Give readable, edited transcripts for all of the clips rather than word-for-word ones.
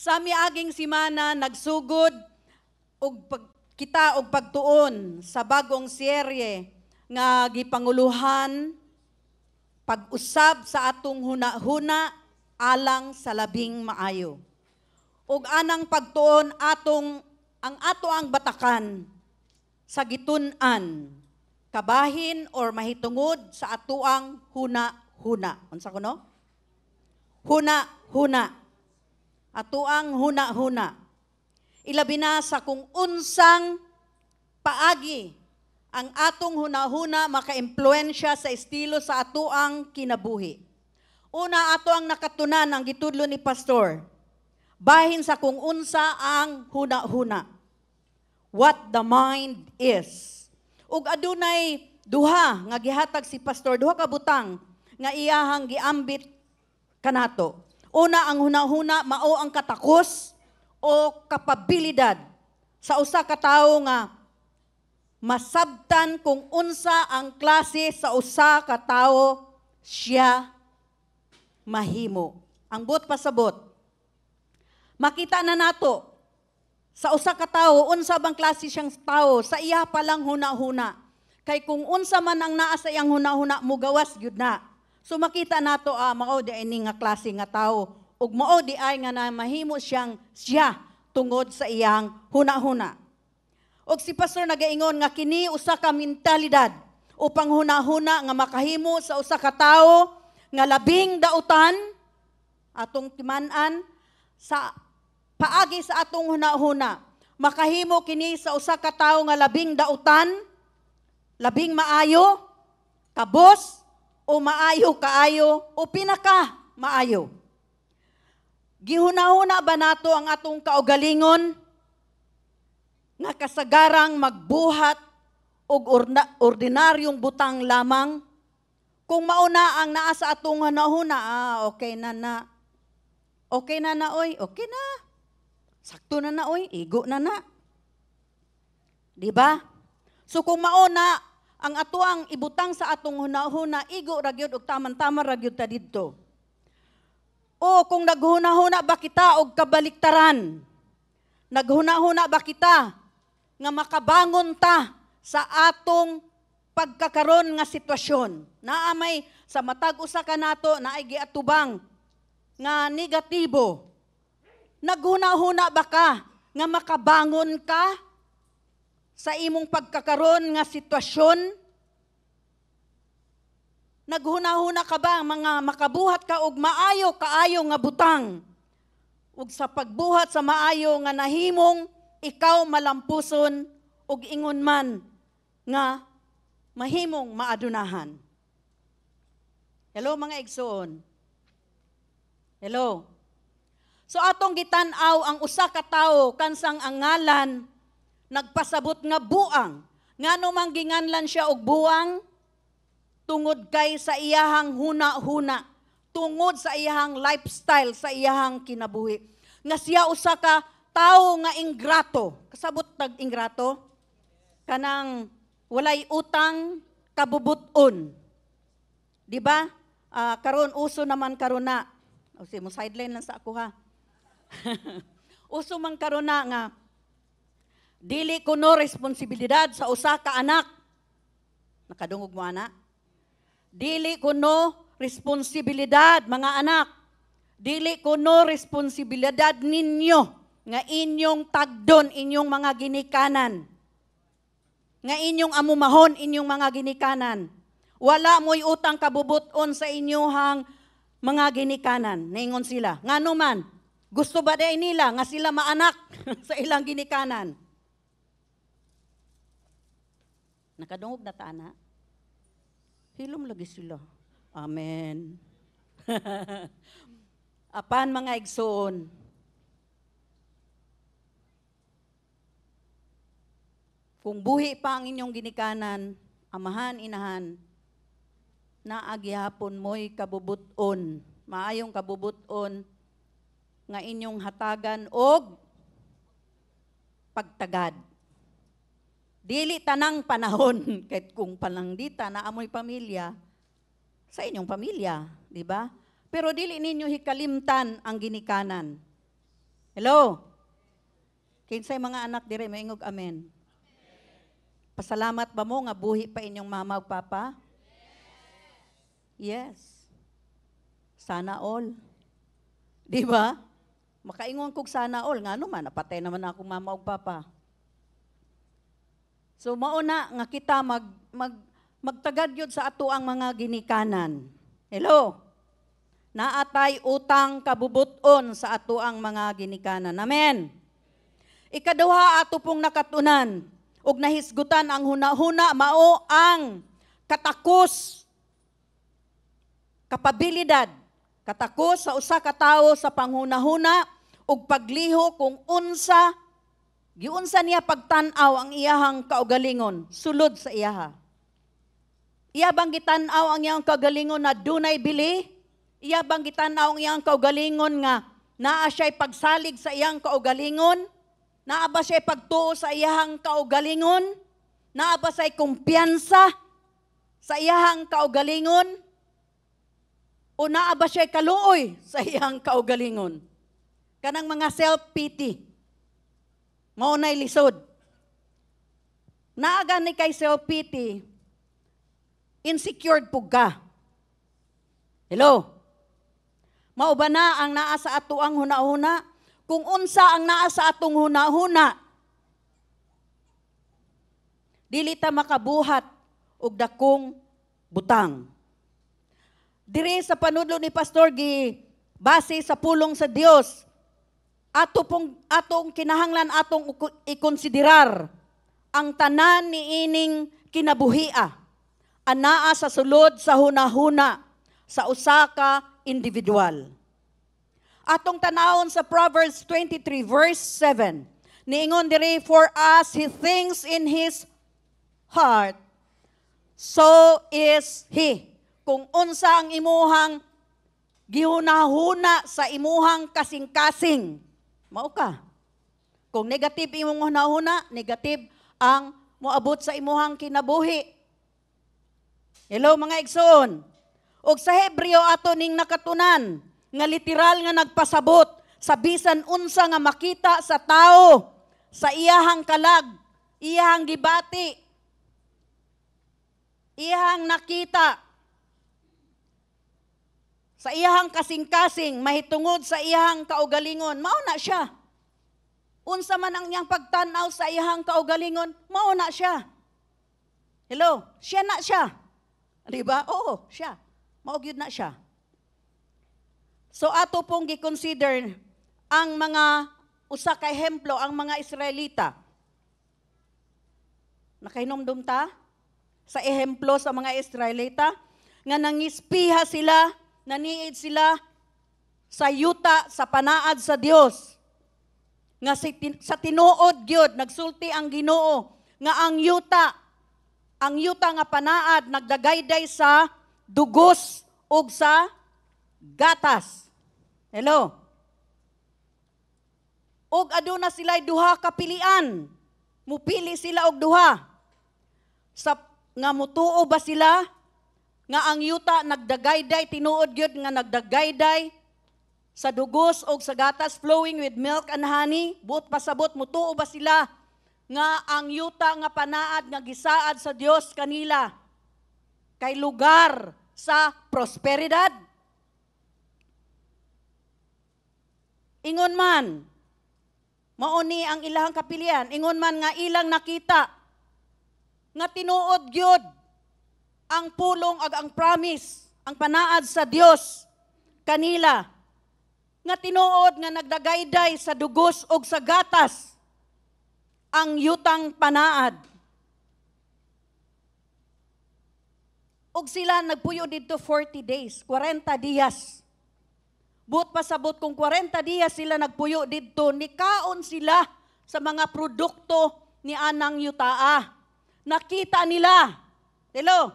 Sa miaging simana nagsugod kita og pagtuon sa bagong serye nga gipanguluhan pag-usab sa atong hunahuna alang sa labing maayo. Ug anang pagtuon ang ato ang batakan sa gitun-an, kabahin or mahitungod sa atoang huna-huna. Unsa kuno? Huna-huna. Atoang huna-huna. Ilabi na sa kung unsang paagi ang atong huna-huna maka-impluwensya sa estilo sa atoang kinabuhi. Una, ato ang nakatunan ang gitudlo ni Pastor. Bahin sa kung unsa ang huna-huna. What the mind is. Ug adunay duha nga gihatag si Pastor, duha ka butang nga iyahang giambit kanato. Una, ang huna-huna mao ang katakos o kapabilidad sa usa ka tawo nga masabtan kung unsa ang klase sa usa ka tawo siya mahimo. Ang but pasabot. Makita na nato sa usa ka tawo unsa bang klase siyang tawo sa iya pa lang huna-huna. Kay kung unsa man ang naa sa iyang huna-huna mugawas gyud na. So makita nato mao di ini nga klase nga tawo ug mao di ay nga na mahimo siyang siya tungod sa iyang huna-huna. Og si Pastor nagaingon nga kini usa ka mentalidad upang huna-huna nga makahimo sa usa ka tawo nga labing dautan atong timan-an sa paagi sa atong huna-huna. Makahimo kini sa usa ka tawo nga labing dautan, labing maayo, kabos o maayo kaayo o pinaka maayo. Gihuna-huna ba nato ang atong kaugalingon nga kasagarang magbuhat og ordinaryong butang lamang? Kung mauna ang naa sa atong huna-huna, okay na na. Okay na na, oy, okay na. Sakto na na, oy, igo na na. Diba? So kung mauna ang atuang ibutang sa atong huna-huna, igo ra gyud og taman-tama ra gyud ta didto. O kung naghuna-huna ba kita og kabaliktaran? Naghuna-huna ba kita nga makabangon ta sa atong pagkakaron nga sitwasyon? Naamay sa matag usa ka nato naay giatubang nga negatibo. Naghuna-huna ba ka nga makabangon ka sa imong pagkakaron nga sitwasyon? Naghuna-huna ka ba mga makabuhat ka og maayo kaayo nga butang? Ug sa pagbuhat sa maayo nga nahimong ikaw malampuson ug ingon man nga mahimong maadunahan. Hello mga igsoon. Hello. So atong gitan-aw ang usa ka tawo kansang ang ngalan nagpasabot nga buang. Ngano man ginganlan siya og buang? Tungod kay sa iyahang huna-huna, tungod sa iyahang lifestyle, sa iyahang kinabuhi. Nga siya usa ka tawo nga ingrato. Kasabot tag ingrato? Kanang walay utang kabubuton. Di ba? Karon uso naman karon na. O si mo sideline lang sa ako ha. Uso man karon na nga dili kuno responsibilidad sa usa ka anak. Nakadungog mo ana? Dili kuno responsibilidad mga anak. Dili kuno responsibilidad ninyo nga inyong tagdon inyong mga ginikanan. Nga inyong amumahon inyong mga ginikanan. Wala mo'y utang kabubuton sa inyong mga ginikanan. Naingon sila. Ngano man, gusto ba day nila nga sila maanak sa ilang ginikanan? Nakadungog na ta na? Hilom lagi sila. Amen. Apan mga igsoon, kung buhi pa ang inyong ginikanan, amahan, inahan, naagyapon mo'y kabubuton, maayong kabubuton, nga inyong hatagan og pagtagad. Dili tanang panahon, kahit kung panangdita na amoy pamilya, sa inyong pamilya, di ba? Pero dili ninyo hikalimtan ang ginikanan. Hello? Kinsay mga anak dire maingog amen. Pasalamat ba mo nga buhi pa inyong mama ug papa? Yes. Sana all. Di ba? Makaingon kog sana all ngano man napatay naman akong mama ug papa. So mauna nga kita magtagad yun sa ato ang mga ginikanan. Hello? Naatay utang kabubuton sa ato ang mga ginikanan. Amen? Ikaduha ato pong nakatunan, ug nahisgutan ang hunahuna, mao ang katakos, kapabilidad, katakos sa usa ka tawo sa panghunahuna, ug pagliho kung giunsa niya pagtan-aw ang iyahang kaugalingon, sulod sa iyaha. Iya bang gitan-aw ang iyang kaugalingon na dunay bili? Iya bang gitan-aw ang iyang kaugalingon nga naa siya'y pagsalig sa iyang kaugalingon? Naa ba siya'y pagtuo sa iyahang kaugalingon? Naa ba siya'y kumpiyansa sa iyahang kaugalingon? O naa ba siya'y kaluoy sa iyahang kaugalingon? Kanang mga self-pity. Maunay lisod. Naaga ni kay self-pity, insecured pug ka. Hello? Mao ba na ang naa sa ato ang hunahuna? Kung unsa ang naa sa atong hunahuna, dili ta makabuhat og dakong butang. Diri sa panudlo ni Pastor base sa pulong sa Dios, atong kinahanglan atong ikonsiderar ang tanan ni ining kinabuhia anaa sa sulod sa hunahuna sa usa ka individual. Atong tanawon sa Proverbs 23 verse 7. Niingon diri, for as he thinks in his heart, so is he. Kung unsa ang imuhang gihunahuna sa imuhang kasing-kasing, mao ka. Kung negative imong hunahuna, negative ang moabot sa imuhang kinabuhi. Hello mga igsoon. Og sa Hebreo ato ning nakatunan, nga literal nga nagpasabot sa bisan unsa nga makita sa tao, sa iyahang kalag, iyahang gibati, iyahang nakita, sa iyahang kasing-kasing, mahitungod sa iyahang kaugalingon, mao na siya. Unsa man ang iyang pagtanaw sa iyahang kaugalingon, mao na siya. Hello? Siya na siya. Di ba? Oo, siya. Mao gyud na siya. So ato pong gi-consider ang mga usa ka ehemplo, ang mga Israelita. Nakainomdom ta sa ehemplo sa mga Israelita nga nangispiha sila, naniid sila sa yuta sa panaad sa Dios. Nga sa tinuod gyud nagsulti ang Ginoo nga ang yuta nga panaad nagdagayday sa dugos ug sa gatas. Hello? Og aduna sila'y duha kapilian. Mupili sila og duha. Nga mutuo ba sila nga ang yuta nagdagayday, tinuod gyud nga nagdagayday sa dugos og sa gatas, flowing with milk and honey? Buot pasabot, mutuo ba sila nga ang yuta nga panaad nga gisaad sa Dios kanila kay lugar sa prosperidad? Ingon man, mauni ang ilahang kapilian, ingon man nga ilang nakita, nga tinuod gyud ang pulong ag ang promise, ang panaad sa Dios kanila, nga tinuod nga nagdagayday sa dugos og sa gatas, ang yutang panaad. Og sila nagpuyo dito 40 days, 40 dias. Buot pasabot kung 40 dias sila nagpuyo dito, nikaon sila sa mga produkto ni anang yutaa. Nakita nila, hello,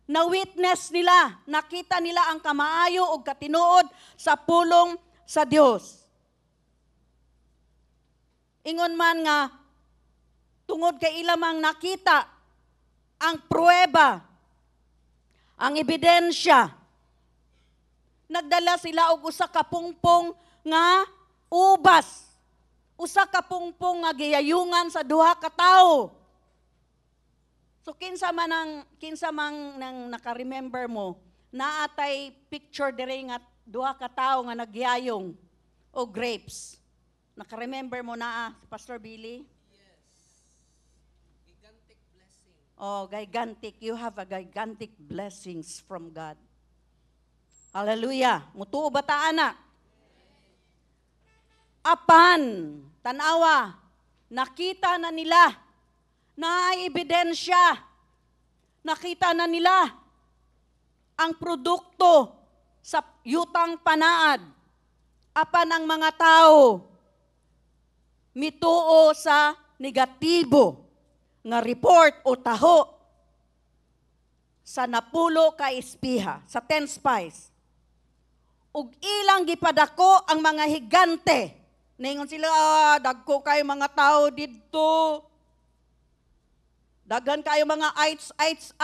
na-witness nila, nakita nila ang kamaayo o katinuod sa pulong sa Dios. Ingon man nga, tungod kay ilamang nakita ang pruweba, ang ebidensya, nagdala sila og usa ka pungpong nga ubas. Usa ka pungpong nga giyayungan sa duha ka tawo. So kinsa mang nang naka-remember mo, naatay picture diri nga duha ka tawo nga nagyayong o grapes. Naka-remember mo na Pastor Billy? Gigantic blessing. Oh, gigantic. You have a gigantic blessings from God. Hallelujah. Mutuo ba ta, anak? Apan, tanawa, nakita na nila, na ebidensya, nakita na nila ang produkto sa yutang panaad. Apan ang mga tao, mituo sa negatibo nga report o taho sa napulo ka espiha, sa 10 spies. Ug ilang gipadako ang mga higante. Ningon sila, dagko kayo mga tao didto. Daghan kayo mga ites.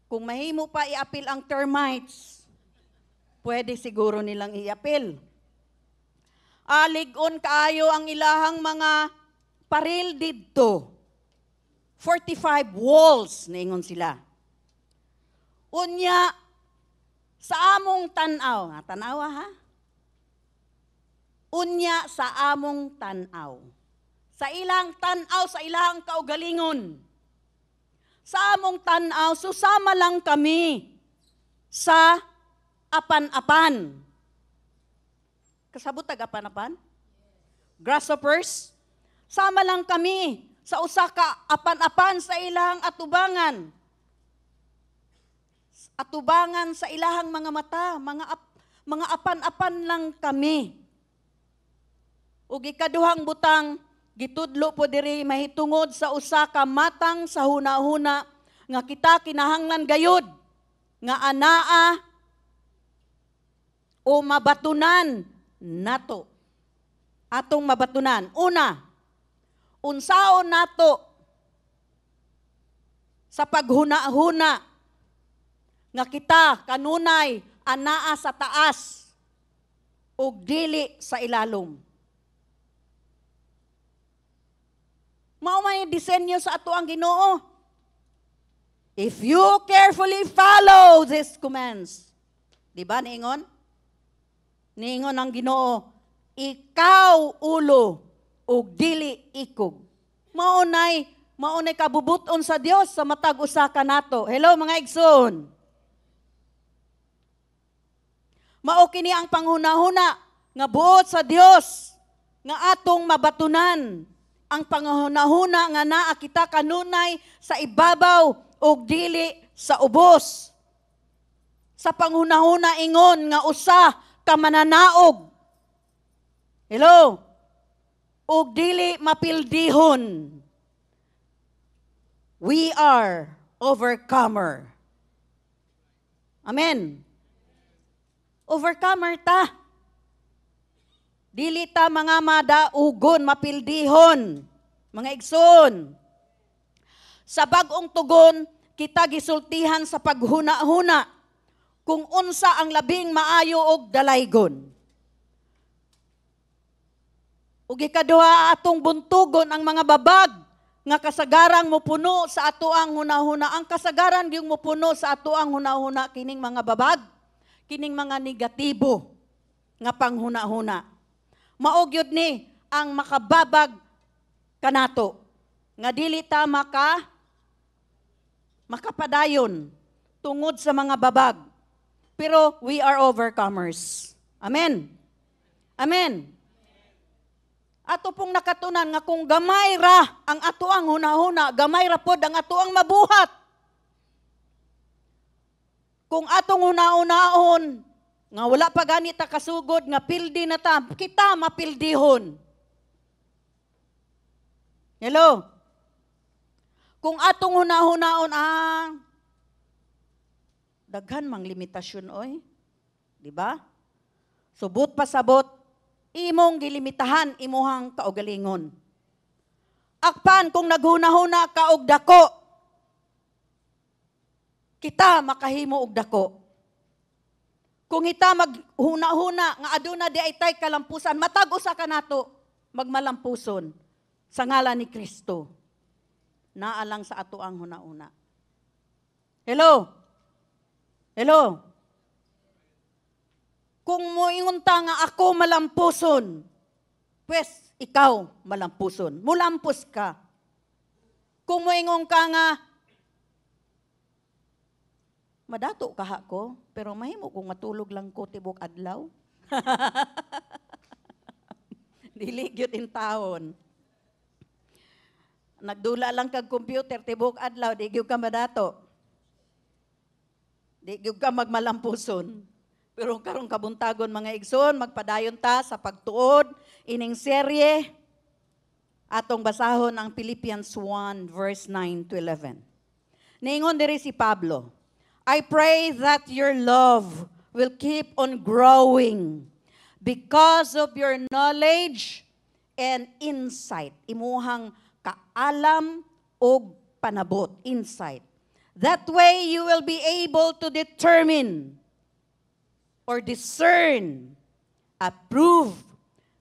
Kung mahimo pa i-apil ang termites, pwede siguro nilang i-apil. Aligon kaayo ang ilahang mga paril didto. 45 walls, ningon sila. Unya, sa among tanaw, tanawa ha? Unya sa among tanaw. Sa ilang tanaw, sa ilang kaugalingon. Sa among tanaw, susama lang kami sa apan-apan. Kasabot tag apan-apan? Grasshoppers? Sama lang kami sa usa ka apan-apan sa ilang atubangan. Atubangan sa ilahang mga mata, mga apan-apan lang kami. Ug ikaduhang butang, gitudlo po diri mahitungod sa usa ka matang sa hunahuna nga kita kinahanglan gayud nga anaa o mabatunan nato. Atong mabatunan. Una, unsaon nato sa paghuna-huna nga kita kanunay anaa sa taas ug dili sa ilalom. Mao may disenyo sa ato ang Ginoo. If you carefully follow these commands. Di ba niingon? Niingon ang Ginoo, ikaw ulo ug dili ikog. Maunay kabubuton sa Dios sa matag usa ka nato. Hello mga igsoon. Mao kini ang panghunahuna nga buot sa Dios nga atong mabatunan. Ang panghunahuna nga naa kita kanunay sa ibabaw ug dili sa ubos. Sa panghunahuna ingon nga usa ka mananaog. Hello? Ug dili mapildihon. We are overcomer. Amen. Overcomer ta. Dili ta mga madaugon, mapildihon, mga igsoon. Sa bagong tugon, kita gisultihan sa paghuna-huna kung unsa ang labing maayo og dalaygon. Ug ikaduha atong buntugon ang mga babag nga kasagarang mopuno sa atoang hunahuna. Ang kasagaran gyud mopuno sa atoang hunahuna kining mga babag, kining mga negatibo nga panghuna-huna. Mao gyud ni ang makababag kanato nga dili ta makapadayon tungod sa mga babag. Pero we are overcomers. Amen. Amen. Ato pong nakatunan nga kung gamay ra ang atoang hunahuna, gamay ra pod ang atoang mabuhat. Kung atong hunahunahon nga wala pa gani ta kasugod, nga pildi na ta, kita mapildihon. Hello? Kung atong hunahunaon, daghan mang limitasyon, oy. Diba? Subot pasabot, imong gilimitahan, imuhang kaugalingon. Akpan, kung naghunahuna ka og dako, kita makahimo og dako. Kung ita maghuna-huna nga aduna di ay tay kalampusan, matag usa ka nato magmalampuson sa ngalan ni Kristo. Naalang sa ato ang huna-una. Hello? Hello? Kung moingon ta nga ako malampuson, pues ikaw malampuson. Mulampos ka. Kung moingon ka nga, madato kaha ko, pero mahimo kung matulog lang ko tibok adlaw. Dili gyud in taon. Nagdula lang kag computer tibok adlaw, di gyud ka madato. Di gyud ka magmalampuson. Pero karong kabuntagon mga igsoon, magpadayon ta sa pagtuod ining serye atong basahon ang Philippians 1 verse 9 to 11. Ningon diri si Pablo, I pray that your love will keep on growing because of your knowledge and insight. Imuhang kaalam o panabot, insight. That way you will be able to determine or discern, approve,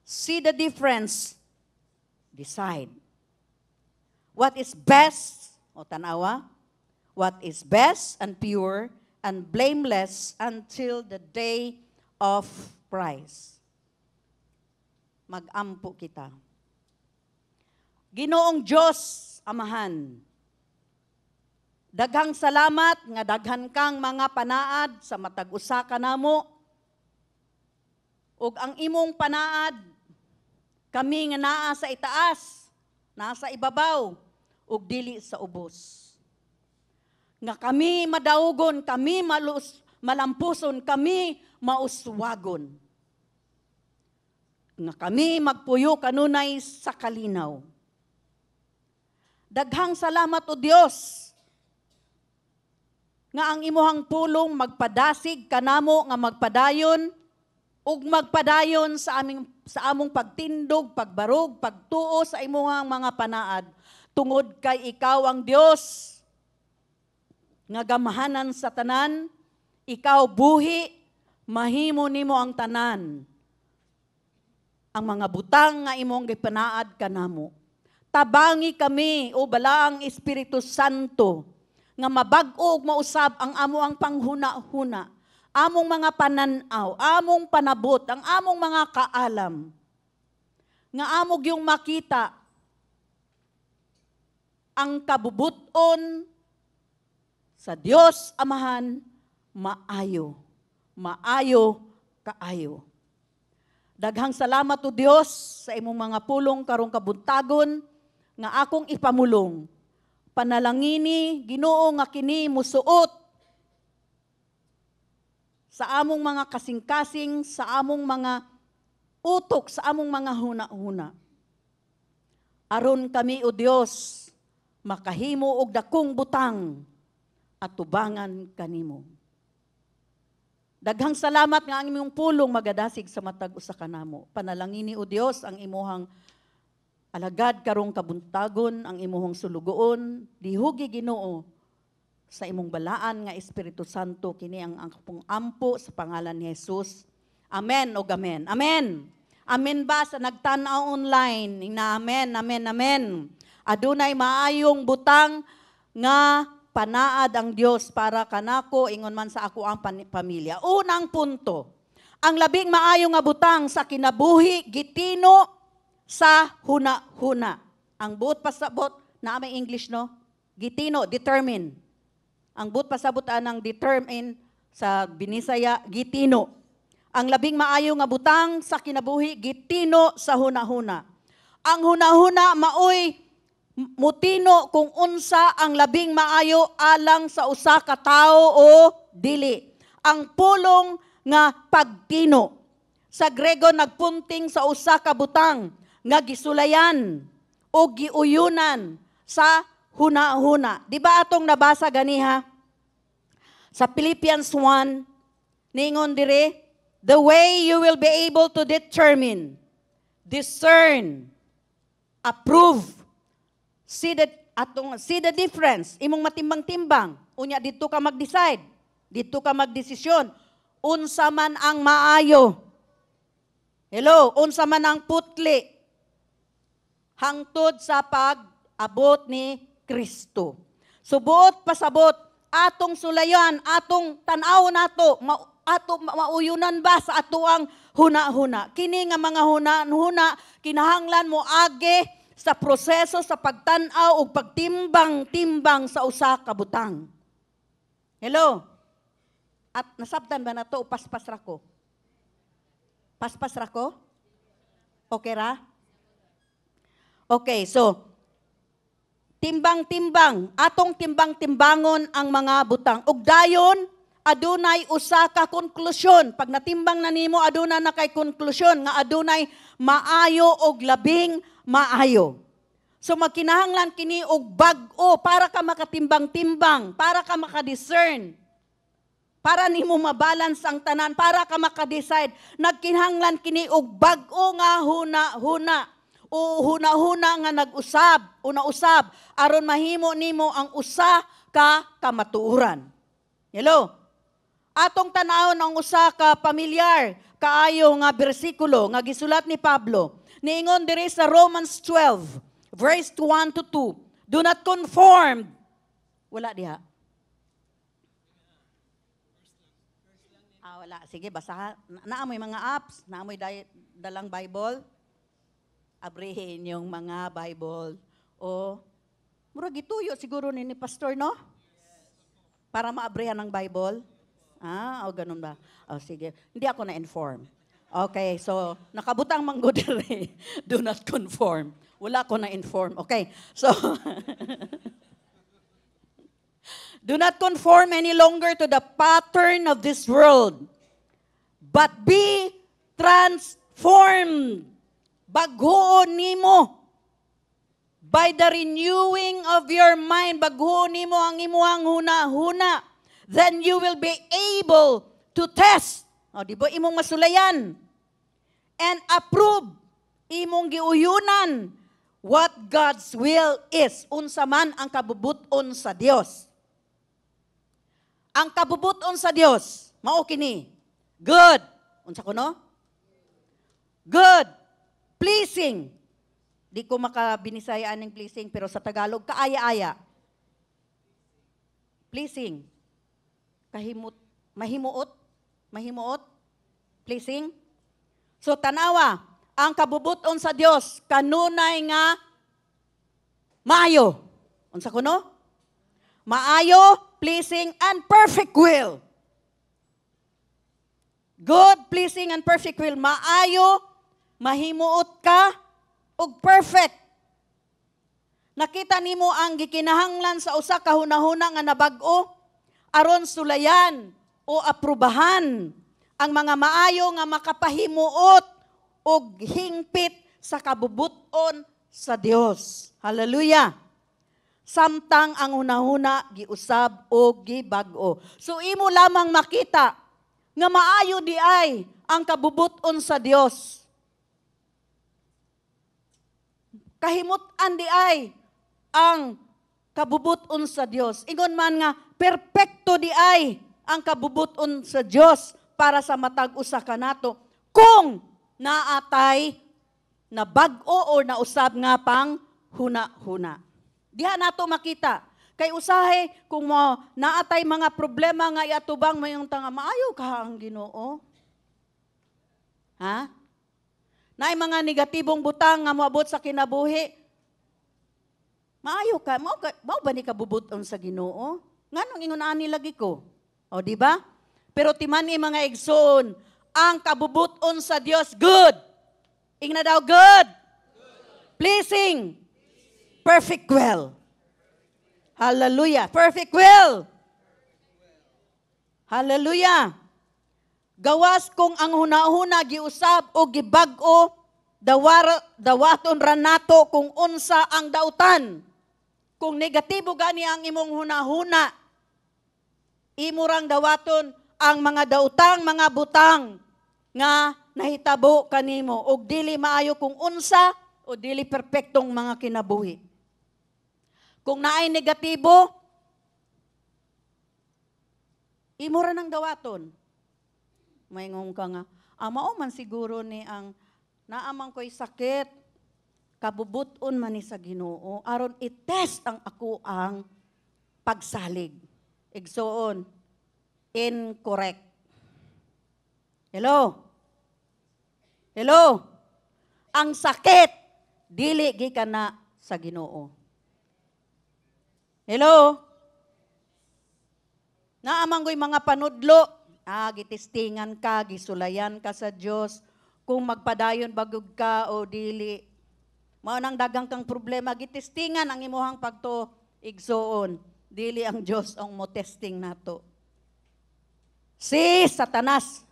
see the difference, decide. What is best, o tanawa, what is best and pure and blameless until the day of Christ. Mag-ampo kita. Ginoong Diyos, Amahan, daghang salamat nga daghan kang mga panaad sa matag usa ka namo. Ug ang imong panaad kami nga naa sa itaas, nasa ibabaw ug dili sa ubos. Nga kami madaugon, kami malampuson, kami mauswagon. Nga kami magpuyo kanunay sa kalinaw. Daghang salamat o Dios nga ang imuhang pulong magpadasig kanamo nga magpadayon ug magpadayon sa among pagtindog, pagbarog, pagtuo sa imuhang mga panaad tungod kay ikaw ang Dios nga gamahanan sa tanan, ikaw buhi, mahimo nimo ang tanan. Ang mga butang nga imong gipanaad kanamo. Tabangi kami o balaang Espiritu Santo nga mabag-o ug mausab ang amo ang panghuna-huna, among mga pananaw, among panabot, ang among mga kaalam. Nga amog yung makita ang kabubuton sa Dios Amahan, maayo, maayo, kaayo. Daghang salamat o Dios sa imong mga pulong karong kabuntagon nga akong ipamulong. Panalangini, Ginoo nga kini musuot sa among mga kasing-kasing, sa among mga utok, sa among mga huna-huna. Aron kami o Dios makahimo og dakong butang at tubangan kanimo. Daghang salamat nga ang imong pulong magadasig sa matag usa kanamo. Panalangini o Dios ang imuhang alagad karong kabuntagon, ang imuhang sulugoon, dihugi Ginoo sa imong balaan nga Espiritu Santo kini ang akong ampo sa pangalan ni Jesus. Amen o amen. Amen. Amen ba sa nagtan-aw online? Na amen, amen, amen. Adunay maayong butang nga panaad ang Dios para kanako ingon man sa ako ang pamilya. Unang punto, ang labing maayo nga butang sa kinabuhi gitino sa huna-huna. Ang buot pasabot na may English no? Gitino, determine. Ang buot pasabot anang determine sa Binisaya gitino. Ang labing maayo nga butang sa kinabuhi gitino sa huna-huna. Ang huna-huna maoy mutino kung unsa ang labing maayo alang sa usa ka tawo o dili. Ang pulong nga pagtino. Sa Grego nagpunting sa usa ka butang nga gisulayan o giuyunan sa huna-huna. Di ba atong nabasa ganiha? Sa Philippians 1, ningon dire, the way you will be able to determine, discern, approve, see the difference, imong matimbang-timbang. Unya dito ka mag-decide, dito ka magdesisyon. unsa man ang maayo. Hello, unsa man ang putli. Hangtod sa pag-abot ni Kristo. Subuot pasabot, atong sulayan, atong tanaw nato, mauyunan ba sa atuang huna-huna. Kini nga mga huna-huna, kinahanglan mo age sa proseso sa pagtanaw o pagtimbang-timbang sa usa ka butang. Hello? At nasabtan ba na to o paspas ra ko? Paspas ra ko? Okay ra? Okay, so, timbang-timbang, atong timbang-timbangon ang mga butang. Ug dayon, adunay usa ka konklusyon. Pag natimbang na nimo, aduna na kay konklusyon nga adunay maayo og labing maayo. So magkinahanglan kini og bag-o para ka makatimbang-timbang, para ka makadiscern, para nimo mabalance ang tanan, para ka makadecide. Nagkinahanglan kini og bag-o nga huna-huna. O huna-huna nga nag-usab, una-usab, aron mahimo nimo ang usa ka kamatuoran. Hello? Atong tanawon ang usa ka pamilyar kaayo nga bersikulo nga gisulat ni Pablo. Niingon diri sa Romans 12, verse 1 to 2. Do not conform. Wala diha. Wala. Sige, basahan. Naamoy mga apps, naamoy dalang Bible. Abrihin yung mga Bible. O, murag ituyo siguro ni pastor, no? Para maabrihan ng Bible. O ganun ba? O sige, hindi ako na-inform. Okay, so, nakabutang manggudere. Do not conform. Wala ko na-inform. Okay, so, do not conform any longer to the pattern of this world, but be transformed. Baghoon nimo by the renewing of your mind. Baghoon nimo ang imuhang huna-huna. Then you will be able to test. Di ba imong masulayan? And approve. Imong giuyunan what God's will is. Unsa man ang kabubuton sa Dios. Ang kabubuton sa Dios, mao kini. Good. Unsa kuno? Good. Pleasing. Di ko makabinisayaan ng pleasing, pero sa Tagalog, kaaya-aya. Pleasing. Mahimuot. Pleasing. So, tanawa, ang kabubuton sa Dios, kanunay nga maayo. Unsa kuno? Maayo, pleasing, and perfect will. Good, pleasing, and perfect will. Maayo, mahimuot ka, og perfect. Nakita nimo ang gikinahanglan sa usa ka hunahuna nga nabag-o, aron sulayan o aprubahan ang mga maayo nga makapahimuot og hingpit sa kabubuton sa Dios. Hallelujah. Samtang ang hunahuna giusab o gibag-o. So imo lamang makita nga maayo di ay ang kabubuton sa Dios. Kahimutan di ay ang kabubuton sa Dios. Ingon man nga, perpekto di ay ang kabubuton sa Dios para sa matag usa kanato kung naatay na bag-o o nausab nga pang huna-huna. Diha nato makita. Kay usahay kung mo naatay mga problema nga iatubang mo yung tanga, maayo ka ang Ginoo. Ha? Naay mga negatibong butang nga moabot sa kinabuhi. Maayo ka, mao ba ni kabubuton sa Ginoo? Nganong ingon ani lagi ko? O di ba? Pero timani mga igsoon, ang kabubuton sa Dios good. Ingna daw good. Pleasing. Perfect will. Hallelujah. Perfect will. Hallelujah. Gawas kung ang huna-huna giusab o gibag-o, dawaton ra nato kung unsa ang dautan. Kung negatibo gani ang imong huna-huna, imo rang dawaton ang mga dautang, mga butang nga nahitabo kanimo og dili maayo kung unsa o dili perpektong mga kinabuhi. Kung naay negatibo, imo ra nang dawaton. Maingong ka nga, mao man siguro ni ang naamang ko'y sakit, kabubuton man ni sa Ginoo, aron i-test ang ako ang pagsalig. Igsoon, incorrect. Hello? Hello? Ang sakit, dili gikan na sa Ginoo. Hello? Naamang ko'y mga panudlo, gitistingan ka, gisulayan ka sa Diyos, kung magpadayon bagog ka o dili. Mao nang dagang kang problema, gitistingan ang imuhang pagto igsoon. Dili ang Diyos ang mo testing nato. Si Satanas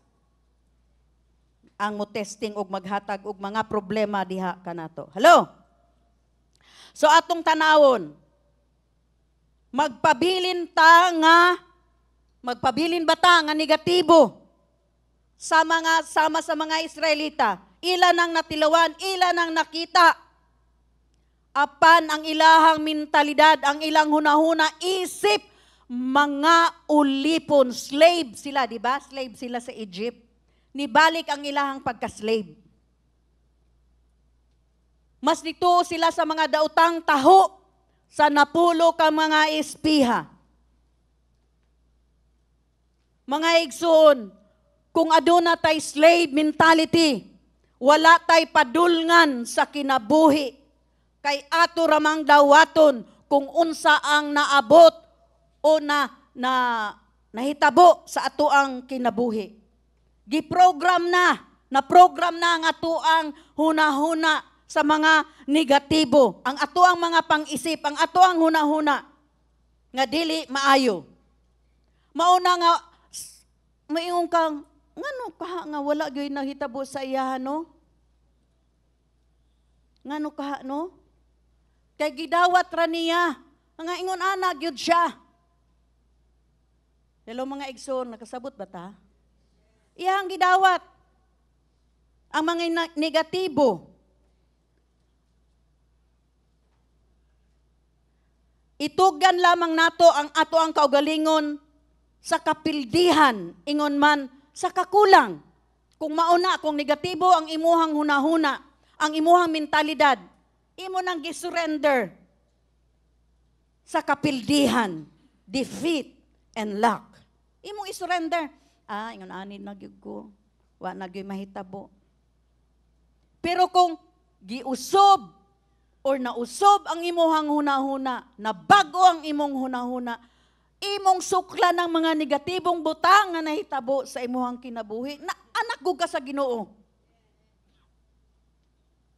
ang mo testing og maghatag og mga problema diha kanato. Hello? So atong tanawon, magpabilin ba ta nga negatibo sama sa mga Israelita? Ilan ang natilawan, ilan ang nakita. Apan ang ilahang mentalidad, ang ilang hunahuna, isip, mga ulipon, slave sila, di ba? Slave sila sa Egypt. Nibalik ang ilahang pagka-slave. Mas nito sila sa mga daotang taho, sa napulo ka mga espiha. Mga igsoon, kung aduna tay slave mentality, wala tay padulngan sa kinabuhi, kay ato ramang dawaton kung unsa ang naabot o nahitabo sa ato ang kinabuhi. Giprogram na-program na ang ato ang hunahuna sa mga negatibo, ang ato ang mga pang-isip, ang ato ang hunahuna nga dili maayo. Mauna nga mayong kang, ngano kaha nga wala gyoy nahitabo sa iya, no? Ngano kaha, no? Kay gidawat ra niya, nga ingon ana gyud siya. Hello mga igsoon, nakasabot ba ta? Iyang gidawat. Ang mga negatibo. Itugan lamang nato ang ato ang kaugalingon sa kapildihan, ingon man, sa kakulang. Kung mauna, kung negatibo ang imuhang hunahuna, ang imuhang mentalidad, imo nang gisurrender sa kapildihan, defeat, and lack. Imong isurrender. Ingon anin na gyud ko, wa na gyud mahitabo. Pero kung giusob or nausob ang imuhang hunahuna, na bago ang imong hunahuna, imong sukla ng mga negatibong butang nga nahitabo sa imuhang kinabuhi, na anak ko ka sa Ginoo.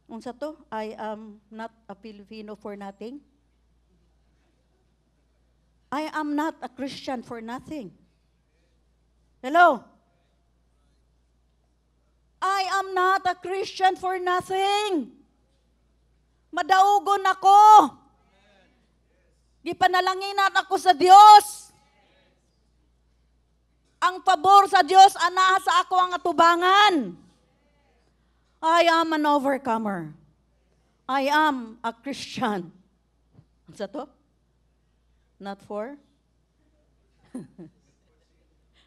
Unsa to? I am not a Filipino for nothing. I am not a Christian for nothing. Hello? I am not a Christian for nothing. Madaugon ako. Gipanalanginan ako sa Dios. Ang pabor sa Dios ana sa ako ang atubangan. I am an overcomer. I am a Christian. Ano to? Not for?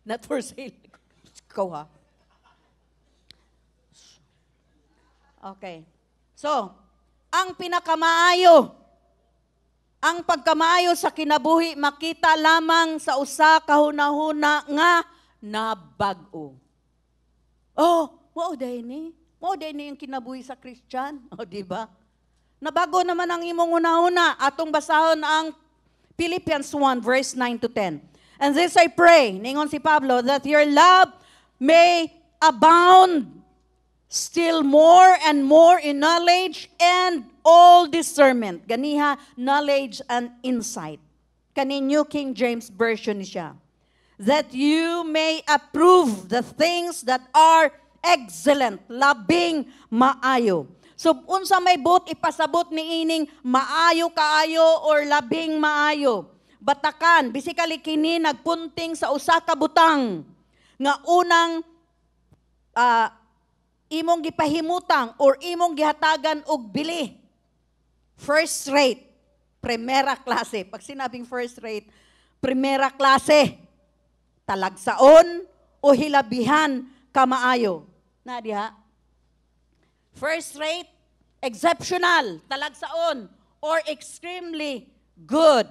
Not for sale. Ikaw ha? Okay. So, ang pinakamaayo, ang pagkamaayo sa kinabuhi makita lamang sa usa ka hunahuna nga nabag-o. Mao day ni ang kinabuhi sa Christian, di ba? Nabago naman ang imong hunahuna. Atong basahon ang Philippians 1 verse 9 to 10. And this I pray, ningon si Pablo, that your love may abound still more and more in knowledge and all discernment. Ganiha, knowledge and insight. Kani New King James Version siya. That you may approve the things that are excellent, labing maayo. So, unsa may ipasabot ni ining maayo kaayo or labing maayo. Batakan, basically kini nagpunting sa usa ka butang nga unang imong gipahimutang or imong gihatagan og bili. First rate, primera klase. Pag sinabing first rate, primera klase. Talagsaon o hilabihan kamaayo. Na diha? First rate, exceptional, talagsaon, or extremely good.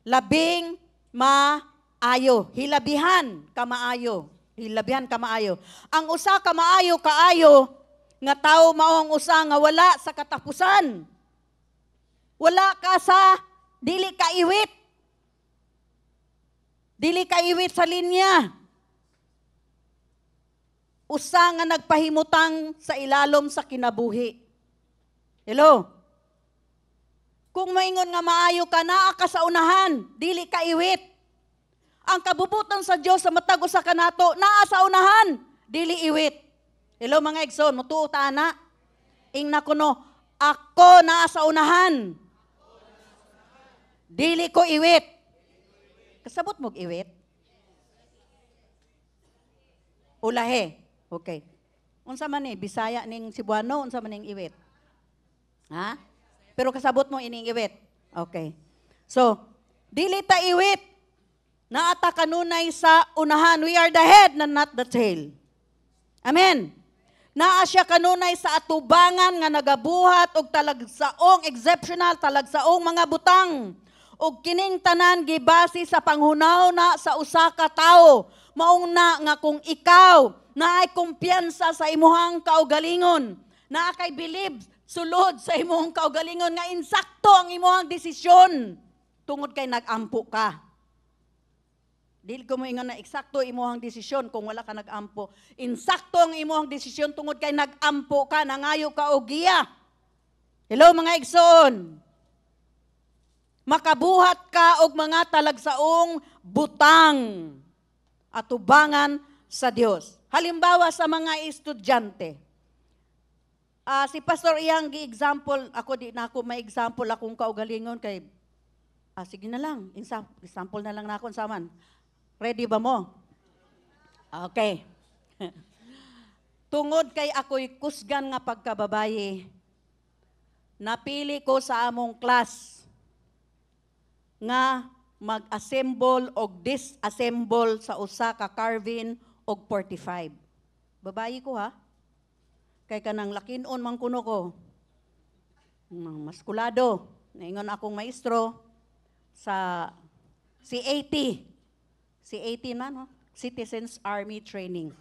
Labing maayo. Hilabihan kamaayo. Hilabihan kamaayo. Ang usa kamaayo kaayo, nga tao mao ang usa nga wala sa katapusan. Wala ka sa dili ka iwit. Dili ka iwit sa linya. Usa nga nagpahimutang sa ilalom sa kinabuhi. Hello? Kung maingon nga maayo ka, naa ka sa unahan, dili ka iwit. Ang kabubutan sa Dios sa matag usa kanato, naa sa unahan, dili iwit. Hello mga igsoon, mutuo ta ana. Ingna kuno, ako naa sa unahan. Dili ko iwit. Kasabot mo iwit? Ulahe. Okay. Unsa man ni Bisaya ning Cebuano, unsa man ning iwit? Ha? Pero kasabot mo ining iwit. Okay. So, dili ta iwit. Naata kanunay sa unahan. We are the head na not the tail. Amen. Naa siya kanunay sa atubangan nga nagabuhat og talagsaong exceptional, talagsaong mga butang. Og kining tanan gibase sa panghunaw na sa usa ka tawo. Maong na nga kung ikaw naay kumpiyansa sa imuhang kaugalingon, naa kay believe sulod sa imuhang kaugalingon nga insakto ang imuhang desisyon tungod kay nag-ampo ka. Dili ko mo ingon na eksakto imuhang desisyon kung wala ka nag-ampo. Insakto ang imuhang desisyon tungod kay nag-ampo ka, nangayo ka og giya. Hello mga igsoon. Makabuhat ka og mga talagsaong butang at tubangan sa Dios. Halimbawa sa mga estudyante. Si Pastor iyang gi-example, ako di na ako may example akong kaugalingon kay sige na lang, example na lang na ako saman. Ready ba mo? Okay. Tungod kay ako'y kusgan nga pagkababaye, napili ko sa among class nga mag-assemble o disassemble sa usa ka carving og 45. Babayi ko ha. Kay kanang lakinon man kuno ko. Maskulado. Naingon akong maestro sa C80. C80 man, no? Citizens Army Training.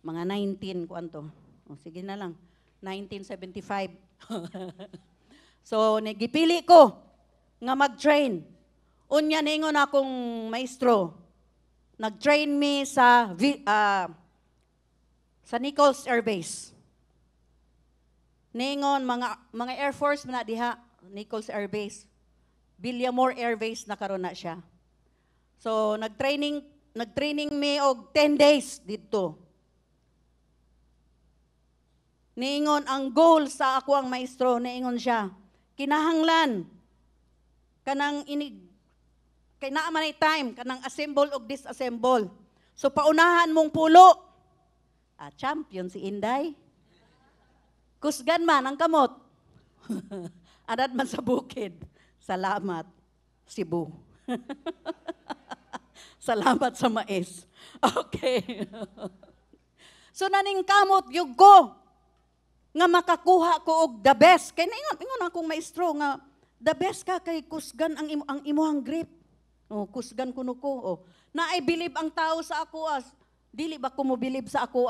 Mga 19, kuanto. Sige na lang. 1975. So, nagipili ko nga mag-train. Unya ningon akong maestro. Nag-train me sa Nichols Air Base. Ningon mga Air Force na diha, Nichols Air Base. Villamor Air Base na karon na siya. So, nag-training me og 10 days dito. Niingon, ang goal sa ako ang maestro, niingon siya, kinahanglan, kanang kay naaman ay time, kanang assemble og disassemble. So, paunahan mong pulo. Champion si Inday. Kusgan man ang kamot. Anad man sa bukid. Salamat, Cebu. Salamat sa mais. Okay. So naning kamot yung ko nga makakuha ko og the best. Kay ingon akong maestro nga the best ka kay kusgan ang imuhang grip. Kusgan kuno ko. Naay believe ang tao sa ako dili ba ko mo believe sa ako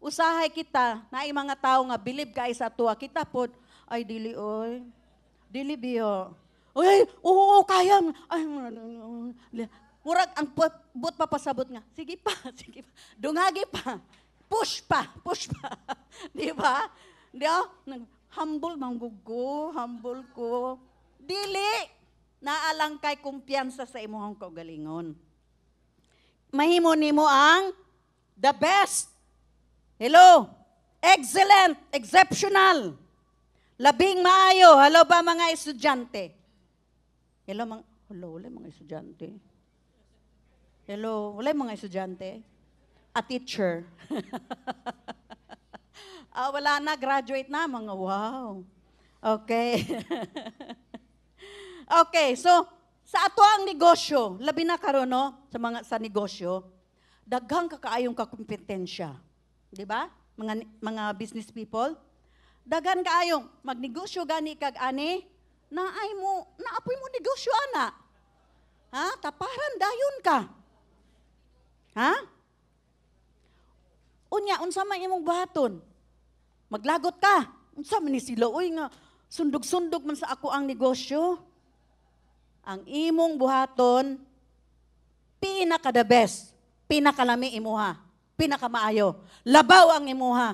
Usahay kita naay mga tao nga believe kay sa tuwa kita pod ay dili oy. Dili biyo. Oy, oo, kaya. Ay, murag ang but papasabot nga. Sige pa, sige pa. Dungagi pa. Push pa. Di ba? Di ba? Humble humble ko. Dili. Naalang kay kumpiyansa sa imuhang kaugalingon. Mahimo nimo ang the best. Hello. Excellent. Exceptional. Labing maayo. Hello ba mga estudyante? Hello, wala mga estudyante. Hello, wala mga estudyante. A teacher. Wala na, graduate na, mga wow. Okay. Okay, so, sa ato ang negosyo, labi na karon no, sa negosyo, daghang ka kaayong kakompetensya. Di ba? Mga business people. Daghan kaayong magnegosyo gani kag ani, naapoy mo negosyo ana. Ha? Taparan dayon ka. Ha? Unya, unsa man imong buhaton? Maglagot ka. Unsa man ni sila, uy nga, sundog-sundog man sa ako ang negosyo. Ang imong buhaton, pinaka the best, pinakalami imuha, pinakamaayo. Labaw ang imuha.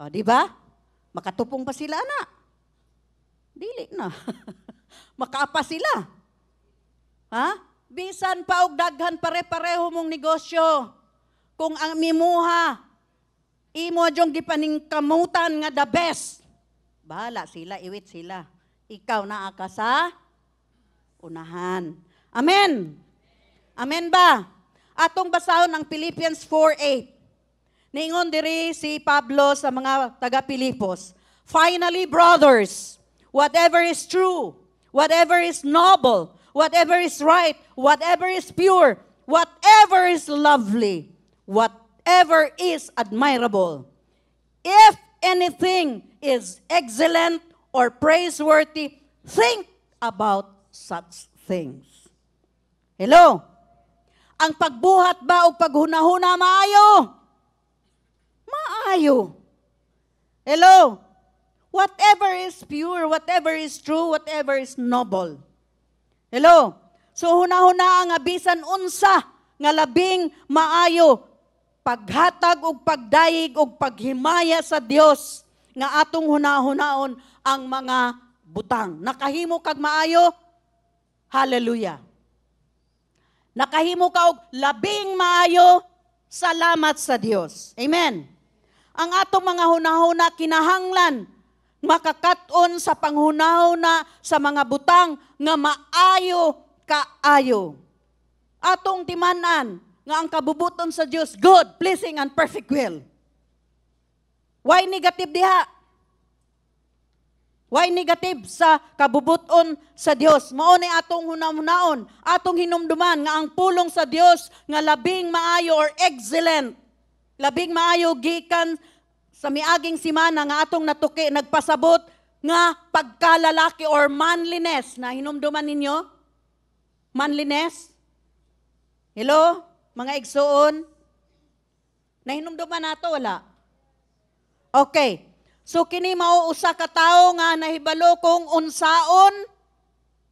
O, di ba? Makatupong pa sila na. Dili na. Makaapa sila. Ha? Bisan pa og daghan pare-pareho mong negosyo. Kung ang mimuha, imo jong gipaningkamutan nga the best. Bahala sila, iwit sila. Ikaw na aka sa unahan. Amen. Amen ba? Atong basahon ang Philippians 4:8. Ningon diri si Pablo sa mga taga-Pilipos. Finally, brothers, whatever is true, whatever is noble, whatever is right, whatever is pure, whatever is lovely, whatever is admirable, if anything is excellent or praiseworthy, think about such things. Hello? Ang pagbuhat ba o paghunahuna maayo? Maayo. Hello? Whatever is pure, whatever is true, whatever is noble. Hello? So hunahuna nga bisan unsa nga labing maayo paghatag og pagdayig og paghimaya sa Dios nga atong hunahunaon ang mga butang. Nakahimo kag maayo? Hallelujah. Nakahimo ka og labing maayo? Salamat sa Dios. Amen. Ang atong mga hunahuna kinahanglan makakat-on sa panghunahuna sa mga butang nga maayo kaayo. Atong timanan nga ang kabubuton sa Dios good, pleasing and perfect will. Why negative diha? Why negative sa kabubuton sa Dios? Mao ni atong hunahunaon, atong hinumduman nga ang pulong sa Dios nga labing maayo or excellent. Labing maayo gikan sa miaging simana nga atong natuki nagpasabot nga pagkalalaki or manliness. Na hinumduman ninyo? Manliness? Hello? Mga igsoon? Nahinumduman nato wala? Okay. So kini mao usa ka tawo nga nahibalo kung unsaon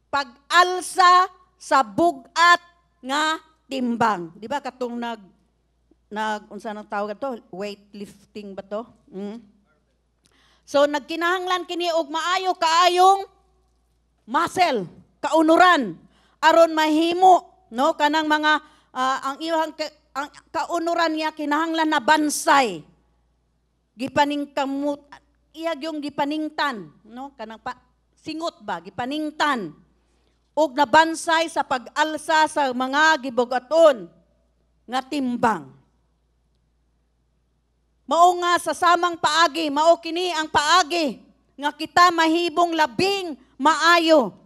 pag-alsa sa bugat nga timbang. Di ba katong unsa nang tawag to? Weightlifting ba to? So nagkinahanglan kini og maayo kaayong muscle, kaunuran aron mahimo no kanang mga ang iyang ang kaunuran niya kinahanglan na bansay. Gipaningkamut iyag yung gipaningtan no kanang singot ba gipaningtan og nabansay sa pag-alsa sa mga gibugaton nga timbang. Mao nga sa samang paagi, mao kini ang paagi nga kita mahibong labing maayo.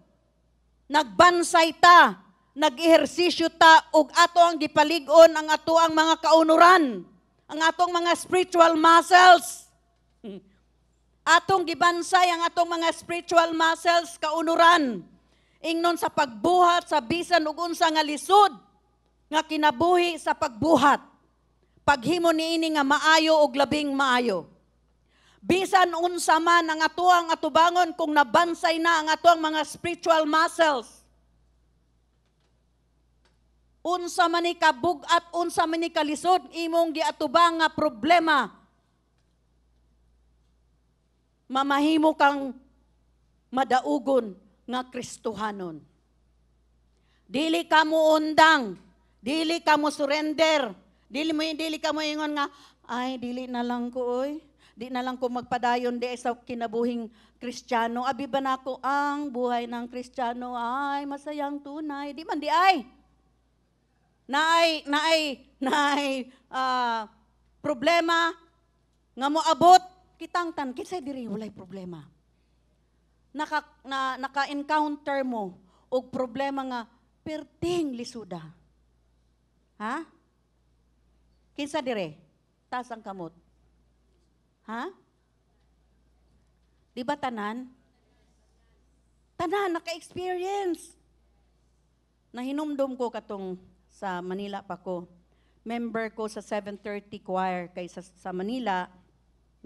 Nagbansay ta, nag-ehersisyo ta ug ato ang gipalig-on ang ato ang mga kaunuran, ang atong mga spiritual muscles. Atong gibansay ang atong mga spiritual muscles kaunuran. Ingnon sa pagbuhat sa bisan ug unsa nga lisod nga kinabuhi sa pagbuhat. Paghimo niini nga maayo og labing maayo. Bisan unsa man ang atuang atubangon kung nabansay na ang atuang mga spiritual muscles. Unsa man ni kabugat, unsa man ni kalisod imong giatubang nga problema. Mamahimo kang madaugon nga Kristohanon. Dili ka mo undang, dili ka mo surrender. Dili ka mo ingon nga, ay, dili na lang ko, oy. Di na lang ko magpadayon di sa kinabuhing Kristiyano. Abi ba na ko ang buhay ng Kristiyano? Ay, masayang tunay. Di man di ay. Naay, problema nga mo abot, kitangtan, kinsay diri walay problema. Naka-encounter mo og problema nga perting lisuda. Ha? Kinsa dire? Taas ang kamot. Ha? Di ba tanan? Tanan, naka-experience. Nahinumdum ko katong sa Manila pa ko. Member ko sa 730 choir kay sa Manila.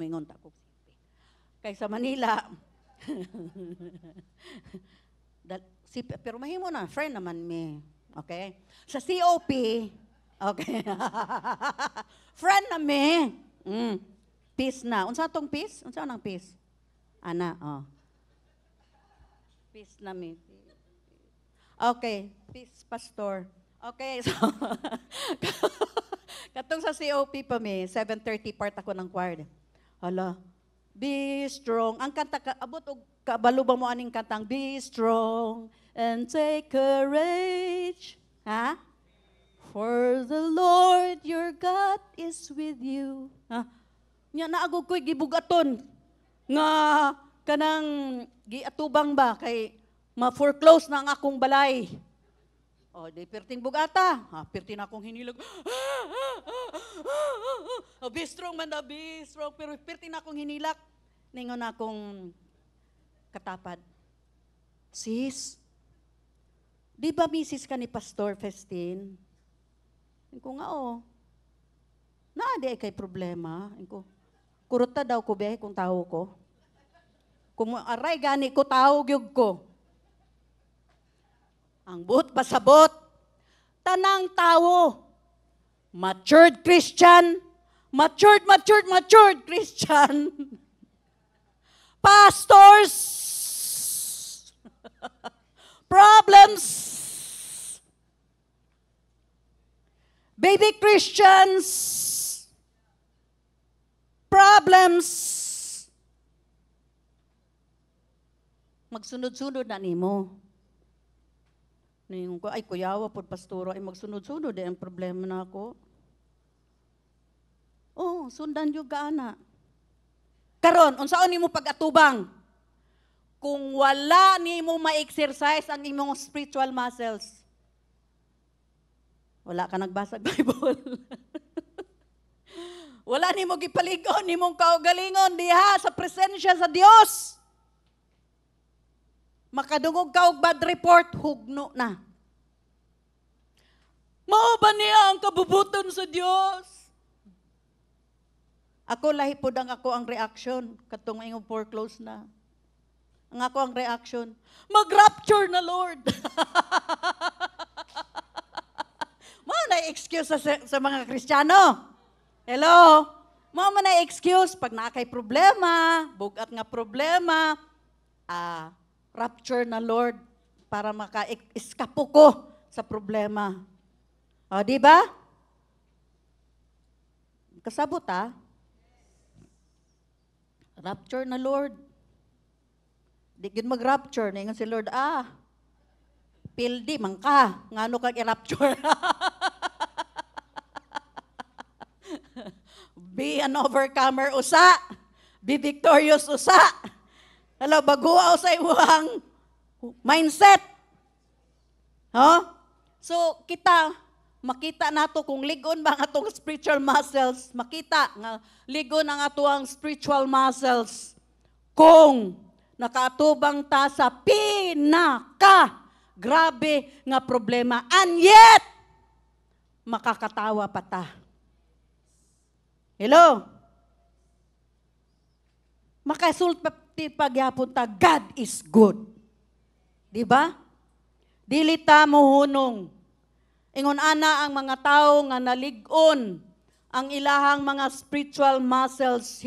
Mingon ta ko. Kay sa Manila. Pero mahimo na, friend naman me. Okay? Sa COP, okay. Friend na me. Peace na. Unsa tong peace? Unsa nang peace? Ana, oh. Peace na me. Okay, peace pastor. Okay, so katong sa COP pa me, 7:30 part ako ng choir. Hala, be strong. Ang kanta abot og kabalo ba mo aning kantang be strong and take courage. Ha? For the Lord your God is with you. Ha? Nya naagog ko'y gibugaton nga kanang giatubang ba kay ma-foreclose na ang akong balay. O, di perting bugata. Ha, perting akong hinilag. Be strong man da, be strong. Pero perting akong hinilak. Ningon akong katapad. Sis, di ba misis ka ni Pastor Festin? Ko nga, naadi ay kay problema. Ko, kurota daw ko be kung tao ko. Kung aray gani ko tao gyud ko. Ang buot pasabot, tanang tao, matured Christian, matured Christian, pastors, problems, baby Christians, problems, magsunod-sunod na nimo. Ningon ko, ay kuyawa pod pastoro, ay magsunod-sunod, ang problema na ako. Sundan yung gaana. Karon, unsaon nimo pag-atubang? Kung wala nimo ma-exercise ang imong spiritual muscles, wala ka nagbasag Bible. Wala nimo gipaligon, nimong kaugalingon diha sa presensya sa Dios. Makadungog ka og bad report, hugno na. Mao ba niya ang kabubuton sa Dios? Ako lahi pod ang reaction katong ingong foreclose na. Ang ako ang reaction, mag-rapture na Lord. Mao na excuse sa mga Kristiyano. Hello? Mao man na excuse pag nakay problema, bugat nga problema, rapture na Lord para maka-eskapo ko sa problema. O, di ba? Kasabot, Rapture na Lord. Di gid mag-rapture. Ningan si Lord, pildi, man ka. Ngano kag i-rapture? Be an overcomer usa. Be victorious usa. Hello, baguaw sa imuhang mindset. So, makita nato kung ligon ba ang atong spiritual muscles, makita nga ligon ang atong spiritual muscles kung nakaatubang ta sa grabe nga problema. And yet, makakatawa pa ta. Hello? Makasulti pagyapon ta, God is good. Di ba? Dili ta mohunong. Ingon ana ang mga tao nga nalig-on ang ilahang mga spiritual muscles.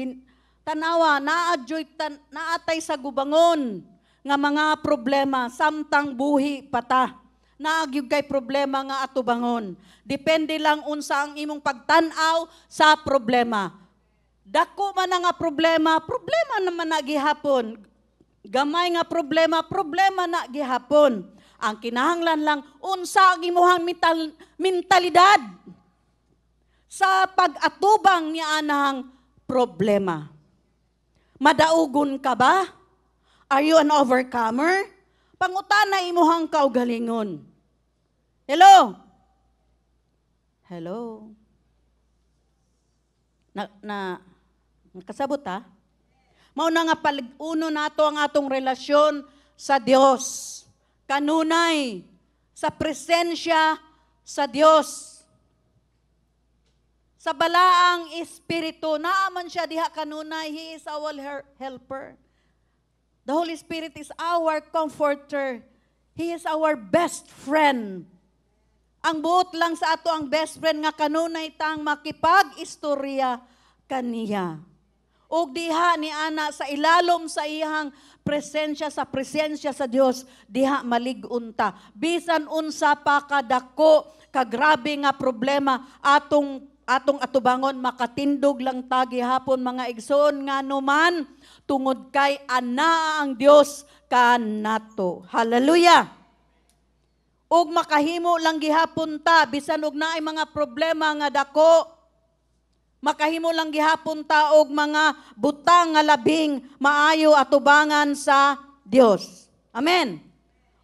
Tanawa, naatay sa gubangon nga mga problema, samtang buhi pata. Naagyug kay problema nga atubangon. Depende lang unsa ang imong pagtan-aw sa problema. Dako man nga problema naman na gihapon. Gamay nga problema na gihapon. Ang kinahanglan lang, unsa ang imuhang mentalidad sa pag-atubang niya anang problema. Madaugon ka ba? Are you an overcomer? Pangutana imuhang kaugalingon. Hello? Hello? Nakasabot ha? Mao na nga uno nato ang atong relasyon sa Dios. Kanunay sa presensya sa Dios. Sa balaang espiritu, naaman siya diha kanunay, He is our helper. The Holy Spirit is our comforter. He is our best friend. Ang buot lang sa ato ang best friend nga kanunay tang makipag-istorya kaniya. Og diha ni ana sa ilalom sa iyang presensya sa Dios, diha malig-unta. Bisan unsa pa kadako, kagrabe nga problema atong atubangon, makatindog lang tagi hapon mga igsoon nga numan, tungod kay ana ang Dios kanato. Hallelujah! Og makahimo lang gihapon ta, bisan og naay mga problema nga dako, makahimo lang gihapon ta og mga butang nga labing maayo atubangan sa Dios. Amen.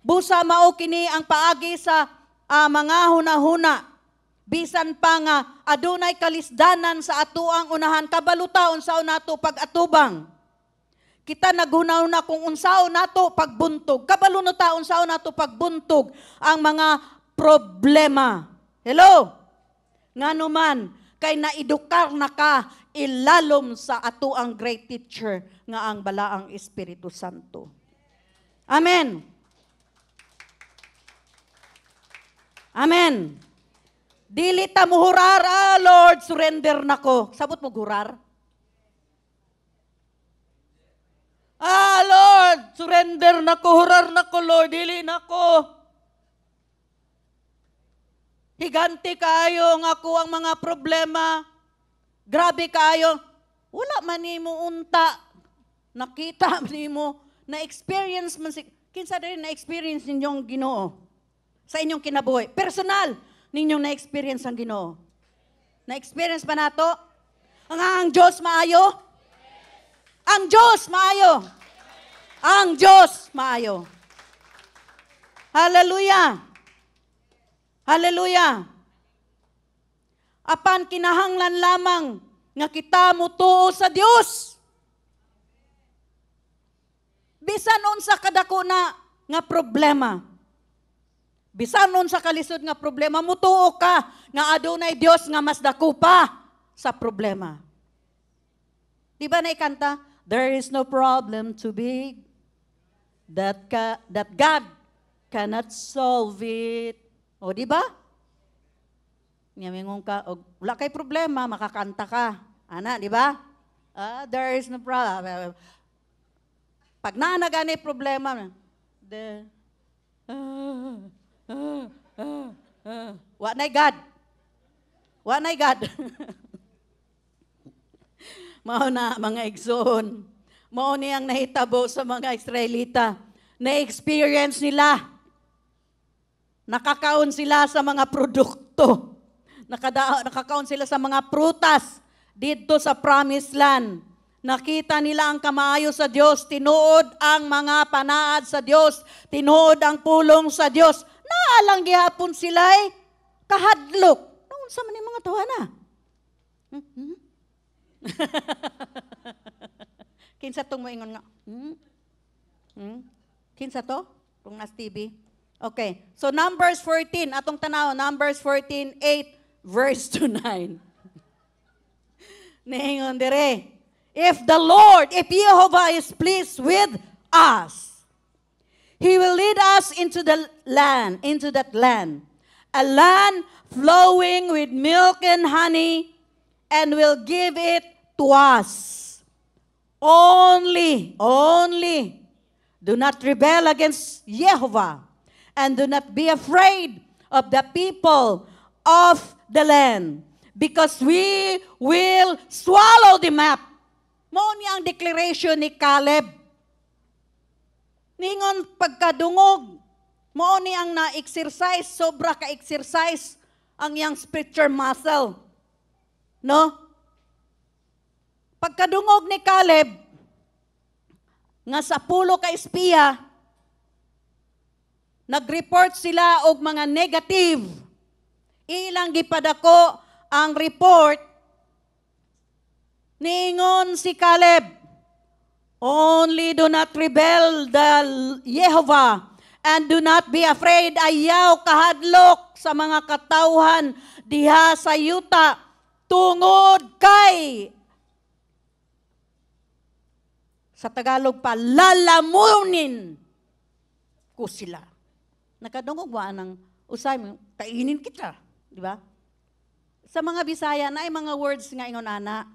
Busa mao kini ang paagi sa mga hunahuna. Bisan pa nga adunay kalisdanan sa atuang unahan, kabalutaon sa nato pag-atubang. Kita naghunaw na kung unsaon nato pagbuntog. Kabalo no ta unsaon nato pagbuntog ang mga problema. Hello? Nganuman kay naedukar na ka ilalom sa ato ang great teacher nga ang balaang Espiritu Santo. Amen. Amen. Dili ta mo hurar, Lord, surrender nako. Sabot mo hurar? Lord, surrender nako, hurar nako, Lord, dili nako. Higanti kayo nga ako ang mga problema. Grabe kayo. Wala man nimo unta. Nakita nimo, na-experience man kinsa diri na-experience ninyong Ginoo sa inyong kinabuhi. Personal ninyong na-experience ang Ginoo. Na-experience ba nato? Ang Diyos maayo? Ang Diyos maayo. Ang Diyos maayo. Hallelujah. Hallelujah. Apan kinahanglan lamang nga kita mutuo sa Dios. Bisan unsa kadako na nga problema. Bisan unsa kalisod nga problema, mutuo ka nga adunay Dios nga mas dako pa sa problema. Di ba naikanta? There is no problem too big that God cannot solve it. O, di ba? Ngamingon ka, wala kay problema, makakanta ka. Ana, di ba? There is no problem. Pag naanagani problema, wa nay God. Wa nay God. Mao na mga igsoon. Mao niyang nahitabo sa mga Israelita. Na-experience nila. Nakakaon sila sa mga produkto. Nakakaon sila sa mga prutas dito sa Promised Land. Nakita nila ang kamaayo sa Diyos, tinuod ang mga panaad sa Diyos, tinuod ang pulong sa Diyos. Naalang gihapon sila kahadlok. Noon sa man mga tawana. Kinsa tong moingon nga? Kinsa to? Kung nas TV. Okay. So Numbers 14, atong tanaw, Numbers 14, 8, verse to 9. Ningon dire. If Jehovah is pleased with us, He will lead us into that land, a land flowing with milk and honey, and will give it to us. Only, do not rebel against Jehovah, and do not be afraid of the people of the land, because we will swallow them up. Mao ni ang declaration ni Caleb. Ningon pagkadungog, mao ni ang na-exercise, sobra ka-exercise ang iyang spiritual muscle. No? Pagkadungog ni Caleb, nga sa 10 ka espiya, nag-report sila og mga negative. Ilang gipadako ang report Niingon si Caleb, only do not rebel the Jehovah and do not be afraid. Ayaw kahadlok sa mga katawhan diha sa yuta tungod kay sa Tagalog pa, lalamunin ko sila. Nakadungog ba ng usay mo, kainin kita. Di ba? Sa mga Bisaya na ay mga words nga ingon ana.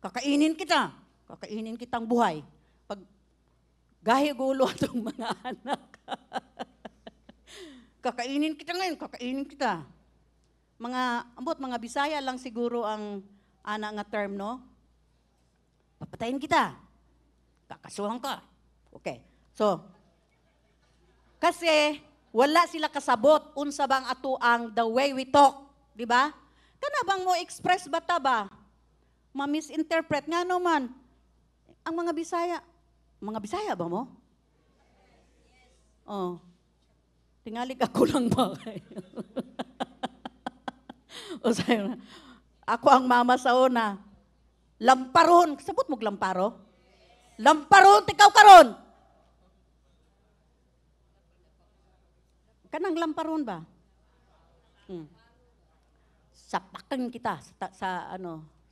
Kakainin kita. Kakainin kitang buhay. Pag gahi gulo atong mga anak. Kakainin kita ngayon, kakainin kita. Mga Bisaya lang siguro ang ana nga term, no? Papatayin kita. Kakasuhan ka. Okay. So, kasi wala sila kasabot unsa bang ato ang the way we talk, di ba? Kana bang mo express bata ba? Ma-misinterpret nga naman. Ang mga Bisaya ba mo? Oh. Tingali ako lang ba? O sayo, ako ang mama sa una. Lamparon. Sabot mo lamparo? Lamparon, tikaw karon. Kanang lamparon ba? Sapakin kita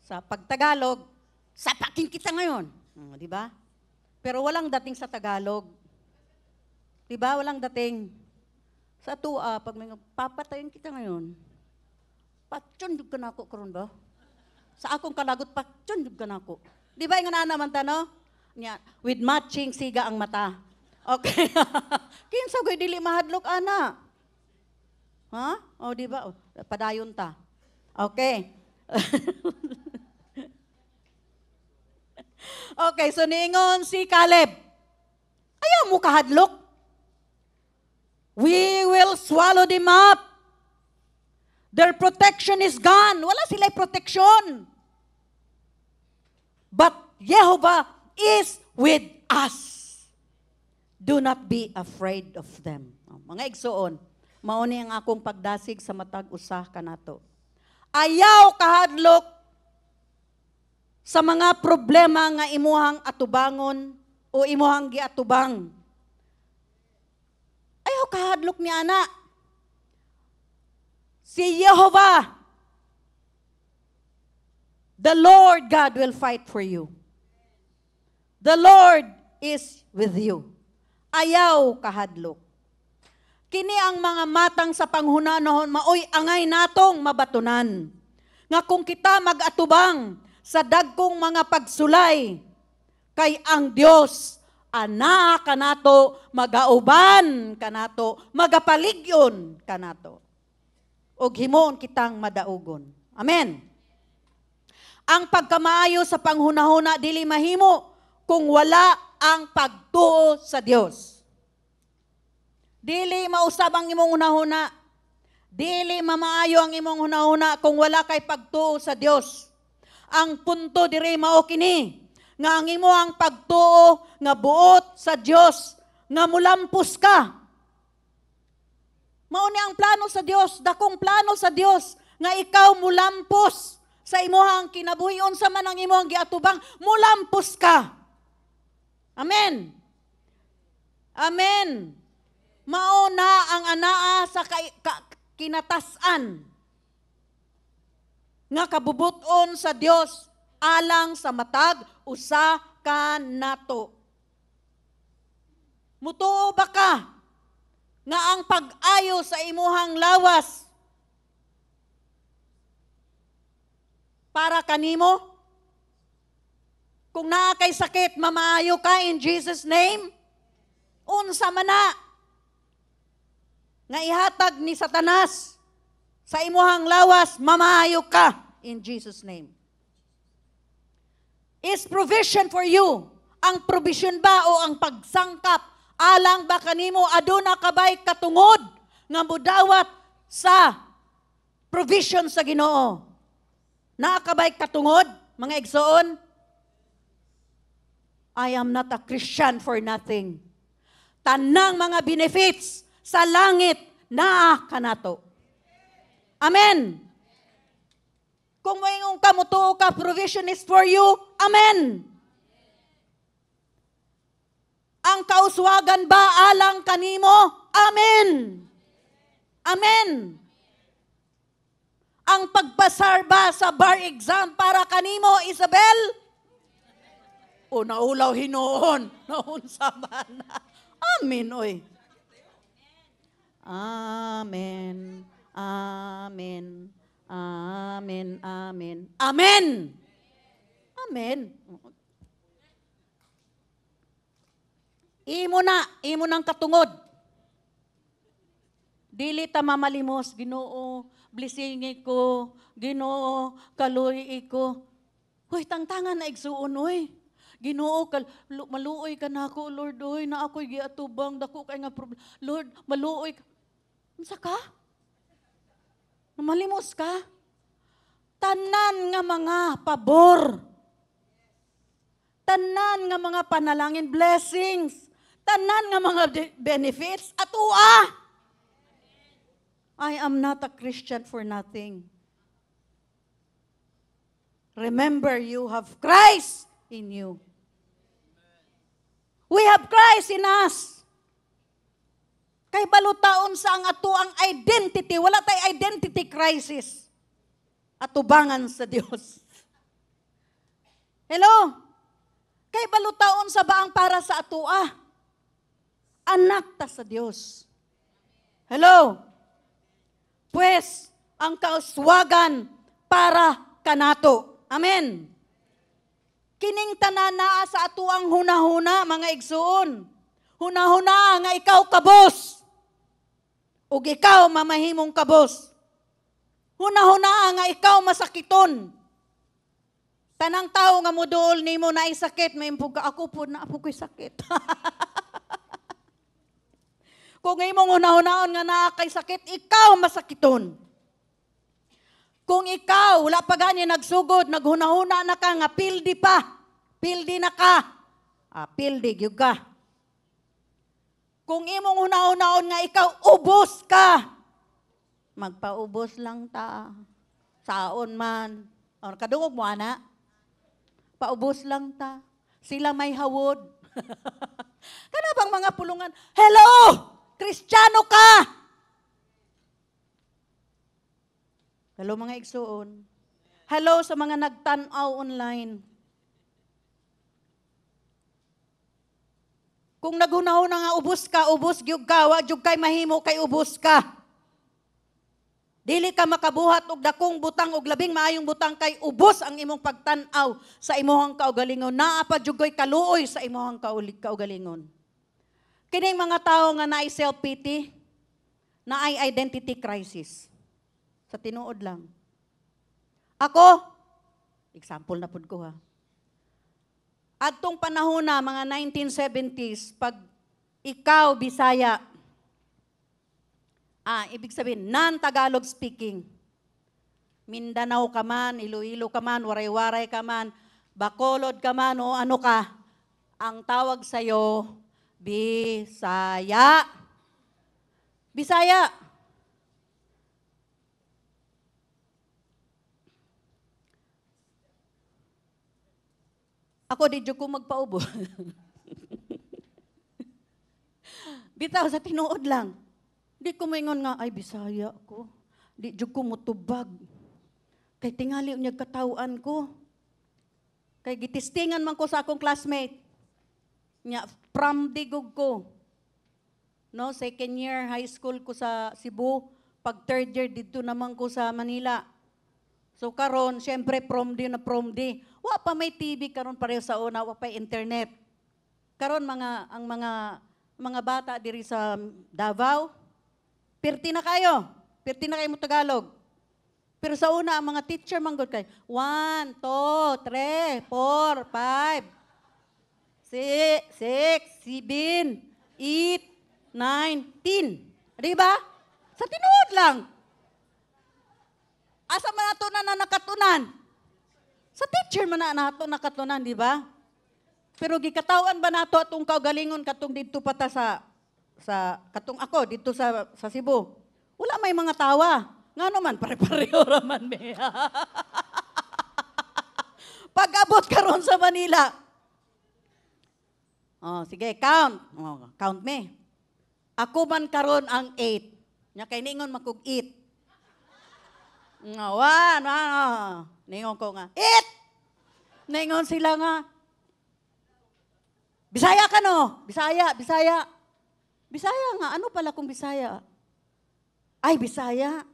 sa pagtagalog, sapakin kita ngayon. Di ba? Pero walang dating sa Tagalog. Di ba? Walang dating. Sa tua, pag may papatayin kita ngayon, patsyondog ka na ako karon ba? Sa akong kalagot, patsyondog ka na ako. Di ba yung naman no? With matching siga ang mata. Okay. Kinsa ko'y dili mahadlok, ana? Ha? O, di ba? Padayon ta. Okay. Okay, so niingon si Caleb. Ayaw mo kahadlok. We will swallow them up. Their protection is gone. Wala sila'y protection. But Jehovah is with us. Do not be afraid of them. Mga igsoon, mauni ang akong pagdasig sa matag usa kanato. Ayaw kahadlok sa mga problema nga imuhang atubangon o imuhang giatubang. Ayaw kahadlok ni ana. Si Jehovah, the Lord God will fight for you. The Lord is with you. Ayaw kahadlok. Kini ang mga matang sa panghunahon maoy angay natong mabatunan. Nga kung kita mag-atubang sa dagkong mga pagsulay, kay ang Dios ana kanato, magauban kanato, magapaligyon kanato. Og himon kitang madaugon. Amen. Ang pagkamaayo sa panghunahuna dili mahimo kung wala ang pagtuo sa Dios. Dili mausab ang imong hunahuna. Dili mamaayo ang imong hunahuna kung wala kay pagtuo sa Dios. Ang punto diri mao kini nga ang imo ang pagtuo nga buot sa Dios nga mulampos ka. Mao ni ang plano sa Dios, dakong plano sa Dios nga ikaw mulampos sa imong kinabuhi unsa man ang imong giatubang, mulampos ka. Amen. Amen. Mao na ang anaa sa kinatasan nga kabubuton sa Dios alang sa matag usa ka nato. Mutuo ba ka nga ang pag-ayo sa imuhang lawas para kanimo? Kung naa kay sakit, mamaayo ka in Jesus' name. Unsa man na nga ihatag ni Satanas sa imuhang lawas, mamaayo ka in Jesus' name. Is provision for you. Ang provision ba o ang pagsangkap alang ba kanimo aduna kabay katungod nga mudawat sa provision sa Ginoo? Naa kabay katungod, mga igsoon? I am not a Christian for nothing. Tanang mga benefits sa langit naa kanato. Amen. Kung moingon ka, mutuo ka, provision is for you. Amen. Ang kauswagan ba alang kanimo? Amen. Amen. Ang pagpasar ba sa bar exam para kanimo, Isabel? O naulaw hinoon. Naunsa man. Amen, oy. Amen. Amen. Amen. Amen. Amen. Amen. Imo nang katungod. Dili ta mamalimos, Ginoo, blessingi ko, Ginoo, kaluoy ko. Hoy, tangtangan na igsuon, oy. Ginoo, maluoy ka na ako, Lord, oy, na ako'y giatubang, dako kay nga problem. Lord, maluoy ka. Unsa ka? Malimos ka? Tanan nga mga pabor. Tanan nga mga panalangin, blessings. Tanan nga mga benefits, atua. I am not a Christian for nothing. Remember, you have Christ in you. We have Christ in us. Kay balutaon sa ang ato ang identity, wala tay identity crisis. Atubangan sa Dios. Hello? Kay balutaon sa baang para sa atua. Anak ta sa Dios. Hello? Pues, ang kauswagan para kanato. Amen. Kining tanana sa atuang hunahuna, mga igsuon. Hunahuna nga ikaw kabos. Ug ikaw mamahimong kabos. Hunahuna nga ikaw masakiton. Tanang tao nga muduol nimo na sakit, may impug ka, ako po na ako ko'y sakit. Kung imong hunahunahon nga naa kay sakit, ikaw masakiton. Kung ikaw, wala pa ganyan nagsugod, naghunahuna na ka, nga pildi pa, pildi na ka, pildi, gyud ka. Kung imong hunahunahon nga ikaw, ubos ka, magpaubos lang ta, saon man, o kadungog mo ana, paubos lang ta, sila may hawod. Kana bang mga pulungan, hello, Kristiyano ka! Hello mga igsuon. Hello sa mga nagtanaw online. Kung naghunahuna nga ubos gyud ka, wa gyud kay mahimo kay ubos ka. Dili ka makabuhat og dakong butang og labing maayong butang kay ubos ang imong pagtan-aw sa imong kaugalingon. Naa pa gyud koy kaluoy sa imong kaugalingon. Kining mga tao nga naay self-pity, naay identity crisis. Sa tinuod lang. Ako, example na pud ko ha. Adtong panahon na, mga 1970s, pag ikaw, Bisaya, ibig sabihin, non-Tagalog speaking, Mindanao ka man, Iloilo ka man, Waray-Waray ka man, Bacolod ka man, o ano ka, ang tawag sa'yo, Bisaya. Bisaya. Ako, di ko magpaubo. Bitaw, sa tinuod lang. Di ko maingon nga, ay, Bisaya ko. Di ko mutubag. Kay tingali unya katawaan ko. Kay gitistingan man ko sa akong classmate. Nya, from digog ko. No, second year high school ko sa Cebu. Pag third year, dito naman ko sa Manila. So karon, syempre prom na prom day. Wa pa may TV karon pareho sa una, wa pa internet. Karon ang mga bata diri sa Davao, pirti na kayo mo Tagalog. Pero sa una ang mga teacher manggod kay 1 2 3 4 5 6 7 8 9 10. Di ba? Sa tinuod lang. Asa man nato na nakatunan? Sa teacher man na nato nakatunan, di ba? Pero gikatawan ba nato atong kaugalingon katong didto pata sa katong ako didto sa Cebu? Wala may mga tawa. Ngano man pare-pareho ra man me. Pag-abot karon sa Manila. Oh, sige, count. Oh, count me. Ako man karon ang 8. Nya kay ningon makog 8. Nga, 1. Ningon ko nga, 8! Ningon sila nga, Bisaya ka no? Bisaya. Bisaya nga, ano pala kung Bisaya? Ay, Bisaya.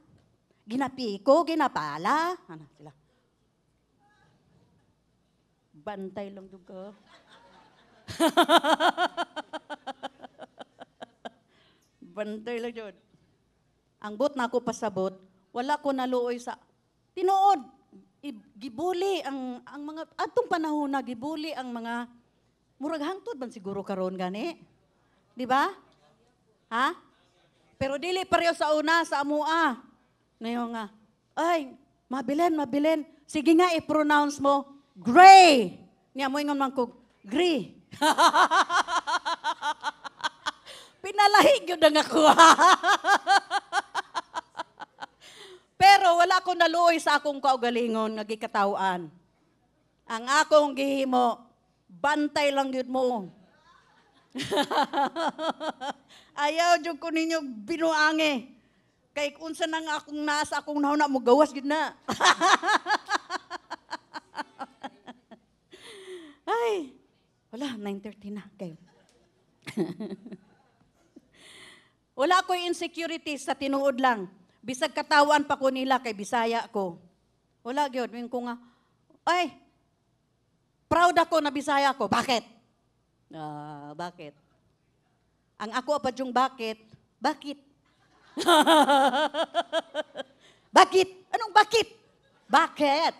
Ginapiko, ginapala. Ano sila? Bantay lang dugo. Bantay lang yun. Ang but na ako pasabot, wala ko naluoy sa tinuod. Gibuli ang mga, atong panahon na gibuli ang mga, murag hangtod man siguro karon gani. Di ba? Ha? Pero dili pareho sa una, sa amua. Ngayon nga, ay, mabilin. Sige nga, i-pronounce mo, gray. Niya mo ingon man ko, gray. Pinalahig yun ang ako. Pero wala ko naluoy sa akong kaugalingon nga gikatawan. Ang akong gihimo, bantay lang yun mo. Ayaw jud ko ninyo binuangi. Kay unsa nang akong nasa akong nahuna mo gawas gid na. Ay, wala 9:30 na kayo. Wala ko insecurity sa tinuod lang. Bisag katawan pa ko nila kay Bisaya ko. Wala gyud min ko nga. Ay, proud ako na Bisaya ko. Bakit? Bakit? Ang ako pa yung bakit? Bakit? Bakit? Anong bakit? Bakit?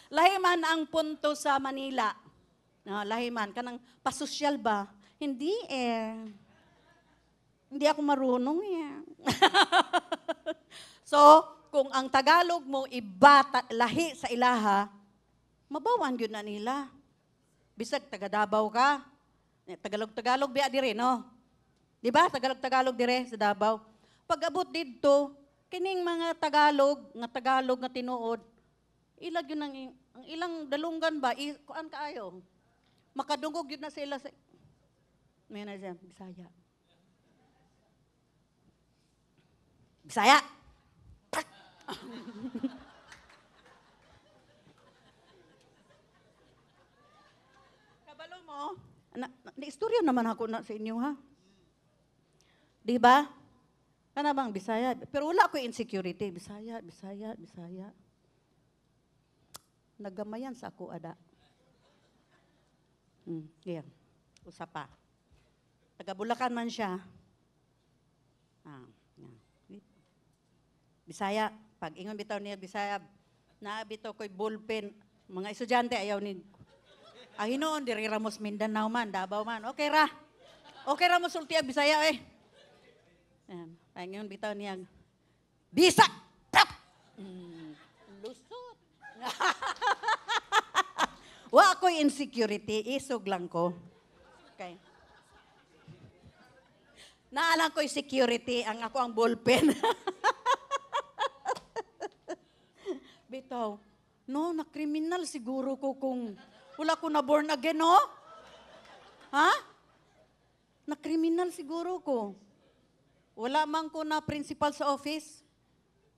Lahiman ang punto sa Manila. Lahiman. Kanang pasosyal ba? Hindi Hindi ako marunong So, kung ang Tagalog mo iba lahi sa ilaha, mabawan yun na nila. Bisag taga-Davao ka. Tagalog biya dire, no? Di ba? Tagalog dire sa Davao. Pag-abot dito, kining mga Tagalog nga tinuod, ilag yun ang ilang dalunggan ba? Kuan kaayo? Makadungog yun na sila sa... May na dyan, Bisaya. Bisaya! Kabalo mo, na-istorya naman ako na sa inyo, ha? Di ba? Ano bang Bisaya? Pero wala ako insecurity. Bisaya. Nagamayan sa ako, ada. Yeah. Usa pa. Taga-Bulacan man siya. Bisaya. Pag ingon bitaw niya Bisaya, naabito ko'y ballpen. Mga estudyante ayaw ni... Ang hinoon, diri Ramos Mindanao man, Davao man. Okay ra. Okay ra mo sulti ang Bisaya, eh. Ayan. Ay, ngayon bitaw niya. Bisa! Lusot. Wa ako'y insecurity. Isog lang ko. Okay. Naalang ko'y security. Ang ako ang ballpen. Bitaw. No, na-criminal siguro ko kung wala ko na born again, no? Ha? Na-criminal siguro ko. Wala man ko na principal sa office.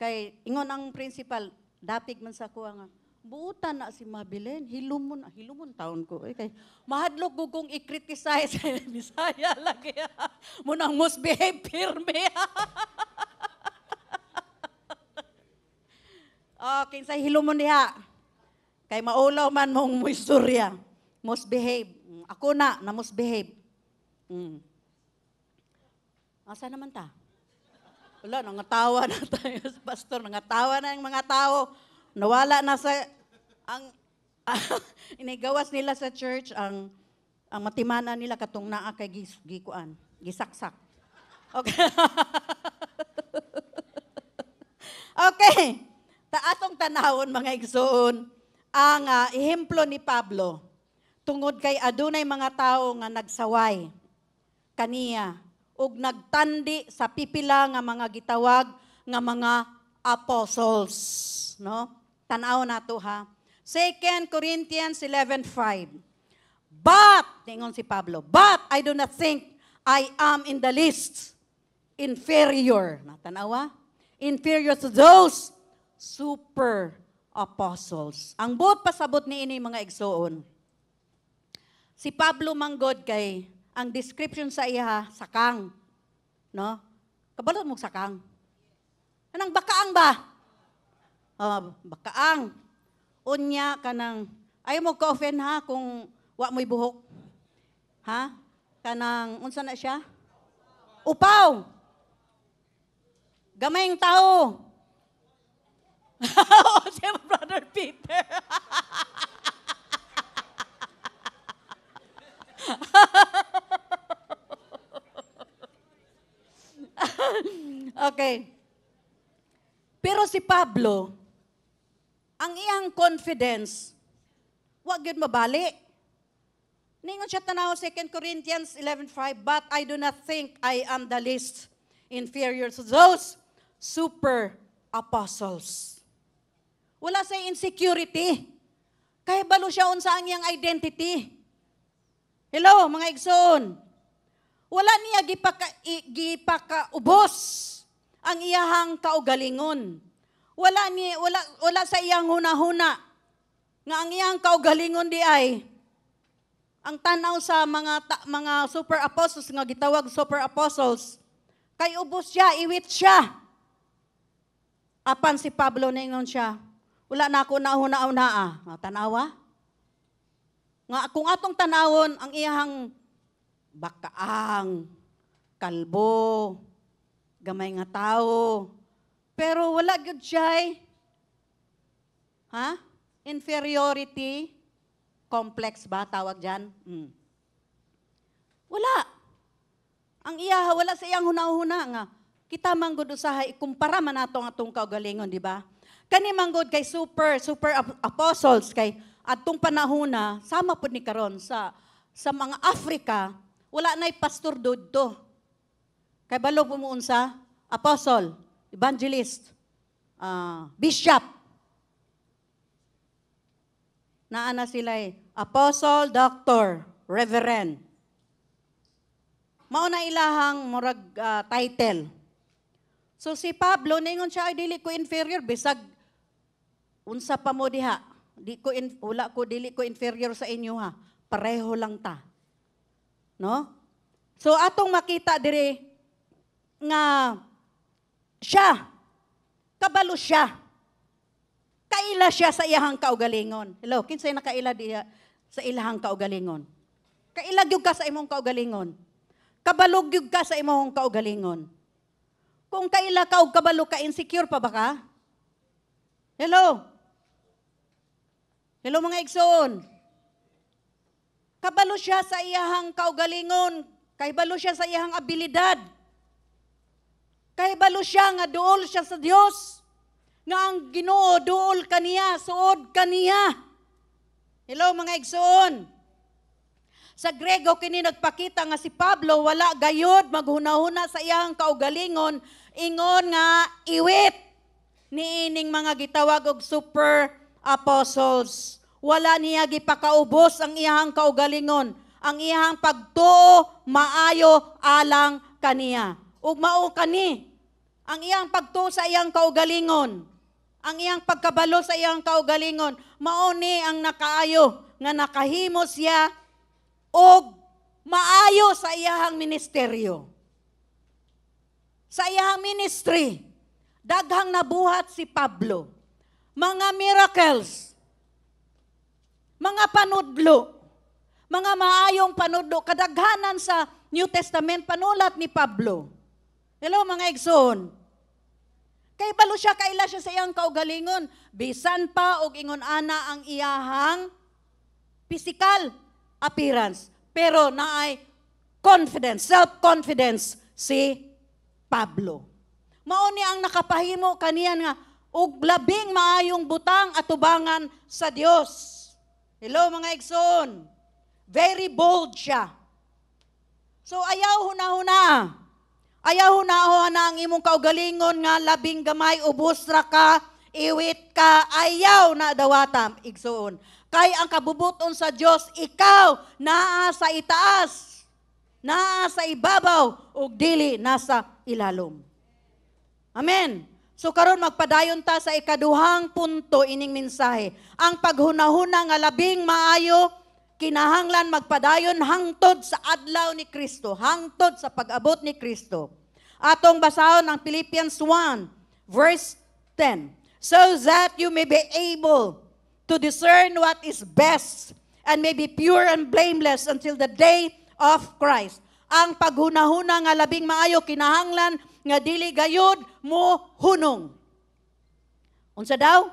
Kay ingon ang principal, dapig man sa kuha nga, buutan na si Mabilin, hilumon taon ko. Kay mahadlok ko kung i-criticize Bisaya lagi. Munang misbehave pirme. Kinsa hilumon diha. Kay maulaw man mong istorya. Misbehave. Ako na misbehave. Asa naman ta? Wala, nangatawa na tayo sa pastor. Nangatawa na yung mga tao. Nawala na sa, inigawas nila sa church, ang matimana nila katong naa kay gikuan, gisaksak. Okay. Okay. Taatong tanawon mga igsoon, ang ehemplo ni Pablo, tungod kay adunay mga tao nga nagsaway kaniya, ug nagtandi sa pipila nga mga gitawag nga mga apostles, no? Tanaw nato ha. 2 Corinthians 11:5. But, tingon si Pablo, but I do not think I am in the least inferior. Natanawa? Inferior to those super apostles. Ang buot pasabot ni ini mga igsoon. Si Pablo manggod kay ang description sa iya sakang, no? Kabalo mo sakang. Anang bakaang ba? Bakaang. Unya kanang ayaw mo ka-offend ha kung wa mo'y buhok. Ha? Kanang unsa na siya? Upaw. Gamayng tao. Si Brother Peter. Okay. Pero si Pablo, ang iyang confidence, wag yun mabali. Ningon siya tanaw 2 Corinthians 11:5, but I do not think I am the least inferior to those super apostles. Wala sa insecurity. Kaya balo siya unsa ang iyang identity. Hello, mga igsoon. Wala niya gipakaubos ang iyahang kaugalingon. Wala sa iyang hunahuna nga ang iyang kaugalingon di ay ang tanaw sa mga super apostles nga gitawag super apostles kay ubos siya, iwit siya. Apan si Pablo ningon siya, wala na ako nahuna-una. Tanawa? Nga kung atong tanawon ang iyahang bakaang, kalbo, gamay nga tao. Pero wala gyud siya inferiority complex ba tawag diyan? Wala. Ang iya wala sa iyang hunahuna nga kita manggod usahay ikumpara man nato ang atong kaugalingon, di ba? Kani manggod kay super apostles kay adtong panahona sama pud ni karon sa mga Africa wala nay pastor dudto. Kay balo po mo unsa? Apostle, evangelist, bishop. Naana sila apostle, doctor, reverend. Mao na ilahang murag title. So si Pablo ningon siya ay dili ko inferior bisag unsa pa mo diha. Dili ko inferior sa inyo ha. Pareho lang ta. No? So atong makita dire nga siya kabalo siya. Kaila siya sa iyahang kaugalingon. Hello, kinsay nakaila diha sa ilahang kaugalingon? Kaila gyud ka sa imong kaugalingon. Kabalog gyud ka sa imong kaugalingon. Kung kaila ka og kabalo ka insecure pa ba ka? Hello. Hello mga igsoon. Kabalo siya sa iyahang kaugalingon, kay balo siya sa iyahang abilidad. Kay balo siya nga duol siya sa Dios. Nga ang Ginoo duol kaniya, suod kaniya. Hello mga igsoon. Sa Grego kini nagpakita nga si Pablo wala gayod maghunahuna sa iyang kaugalingon, ingon nga iwit niining mga gitawag og super apostles. Wala niya gipakaubos ang iyang kaugalingon. Ang iyang pagtuo maayo alang kaniya. Ug mao kani ang iyang pagtuo sa iyang kaugalingon. Ang iyang pagkabalo sa iyang kaugalingon, mao ni ang nakaayo nga nakahimo siya og maayo sa iyahang ministeryo. Sa iyahang ministry, daghang nabuhat si Pablo. Mga miracles, mga panudlo, mga maayong panudlo, kadaghanan sa New Testament panulat ni Pablo. Hello mga igsoon. Kay balo siya, kaila siya sa iyang kaugalingon. Bisan pa og ingon ana ang iyahang physical appearance. Pero naay confidence, self-confidence si Pablo. Mao ni ang nakapahimo kaniyan nga og labing maayong butang atubangan sa Dios. Hello mga igsoon. Very bold siya. So ayaw huna-huna. Ayaw huna ang imong kaugalingon nga labing gamay ubos ra ka, iwit ka ayaw na dawatam igsuon. Kay ang kabubuton sa Dios ikaw naa sa itaas, naa sa ibabaw ug dili nasa ilalom. Amen. So karon magpadayon ta sa ikaduhang punto ining mensahe. Ang paghunahuna nga labing maayo kinahanglan magpadayon hangtod sa adlaw ni Kristo, hangtod sa pag-abot ni Kristo. Atong basahon ang Philippians 1 verse 10. So that you may be able to discern what is best and may be pure and blameless until the day of Christ. Ang paghunahuna nga labing maayo kinahanglan nga dili gayud mo hunong. Unsa daw?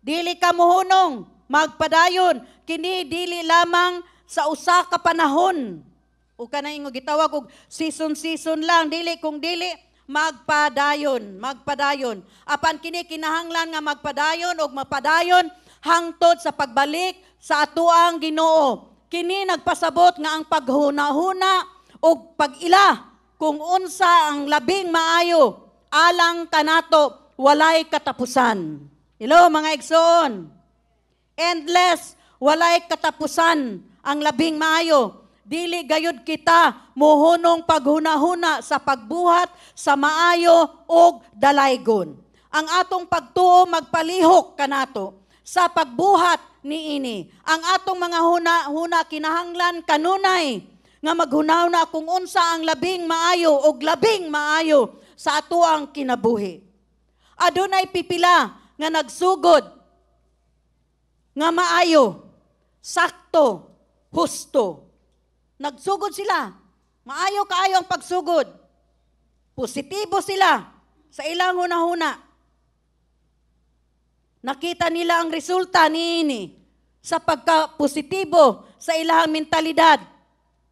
Dili ka mo hunong, magpadayon kini dili lamang sa usa ka panahon. O kanay nga gitawag og season lang, dili kung dili magpadayon. Apan kini kinahanglan nga magpadayon og mapadayon hangtod sa pagbalik sa atuang Ginoo. Kini nagpasabot nga ang paghuna-huna og pag-ila kung unsa ang labing maayo alang kanato walay katapusan. Hello mga igsoon. Endless, walay katapusan ang labing maayo. Dili gayud kita muhunong paghuna-huna sa pagbuhat sa maayo og dalaygon. Ang atong pagtuo magpalihok kanato sa pagbuhat niini. Ang atong mga huna kinahanglan kanunay nga maghunaw na kung unsa ang labing maayo o labing maayo sa atuang kinabuhi. Adunay pipila nga nagsugod nga maayo, sakto, husto. Nagsugod sila. Maayo kaayo ang pagsugod. Positibo sila sa ilang huna-huna. Nakita nila ang resulta niini sa pagka-positibo sa ilang mentalidad.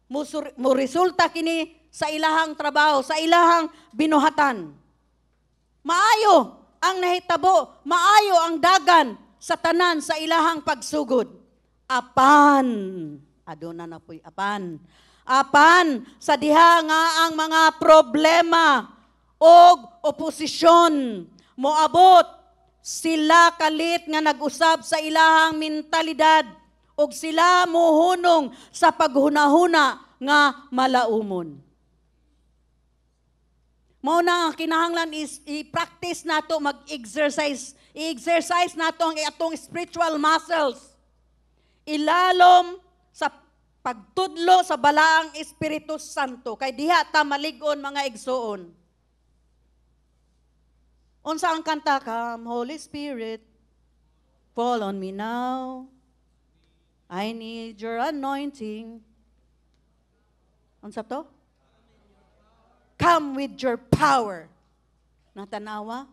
Mo resulta kini sa ilahang trabaho, sa ilahang binuhatan. Maayo ang nahitabo, maayo ang dagan sa tanan sa ilahang pagsugod. Apan, aduna na po'y apan. Apan, sa diha nga ang mga problema o oposisyon moabot, sila kalit nga nag-usab sa ilahang mentalidad og sila muhunong sa paghunahuna nga malaumon. Mao na ang kinahanglan is i-practice nato, mag-exercise. I-exercise nato ang atong spiritual muscles. Ilalom sa pagtudlo sa balaang Espiritu Santo. Kay diha ta malig-on mga igsoon. Unsa ang kanta? Come, Holy Spirit, fall on me now. I need your anointing. Unsa to? Come with your power. Natanawa?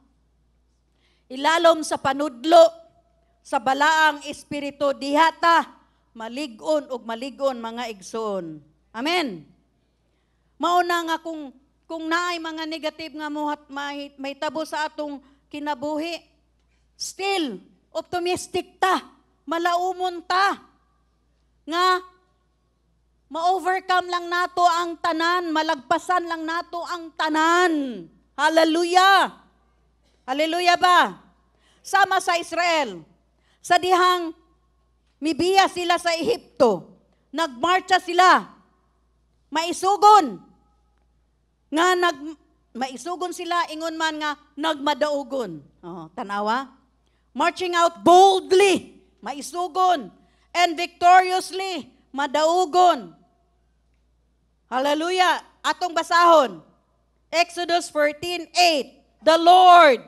Ilalom sa panudlo sa balaang espiritu dihata malig-on ug malig-on mga igsoon. Amen. Mauna nga kung naay mga negative nga may tabo sa atong kinabuhi, still optimistic ta, malaumon ta. Nga ma-overcome lang nato ang tanan, malagpasan lang nato ang tanan. Hallelujah! Hallelujah ba? Sama sa Israel, sa dihang mibiya sila sa Ehipto, nagmarcha sila, maisugon, maisugon sila, ingon man nga, nagmadaugon. Tanawa? Marching out boldly, maisugon, and victoriously, madaugon. Hallelujah. Atong basahon. Exodus 14:8. The Lord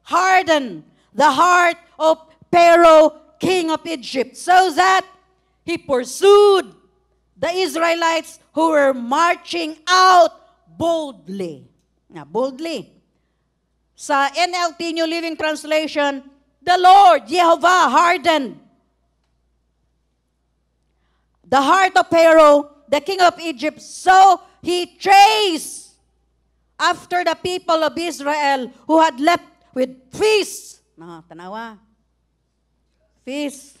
hardened the heart of Pharaoh, king of Egypt, so that he pursued the Israelites who were marching out boldly. Boldly. Sa NLT New Living Translation, the Lord, Jehovah, hardened the heart of Pharaoh, the king of Egypt, so he chased after the people of Israel who had left with feasts. Tanawa. Feast.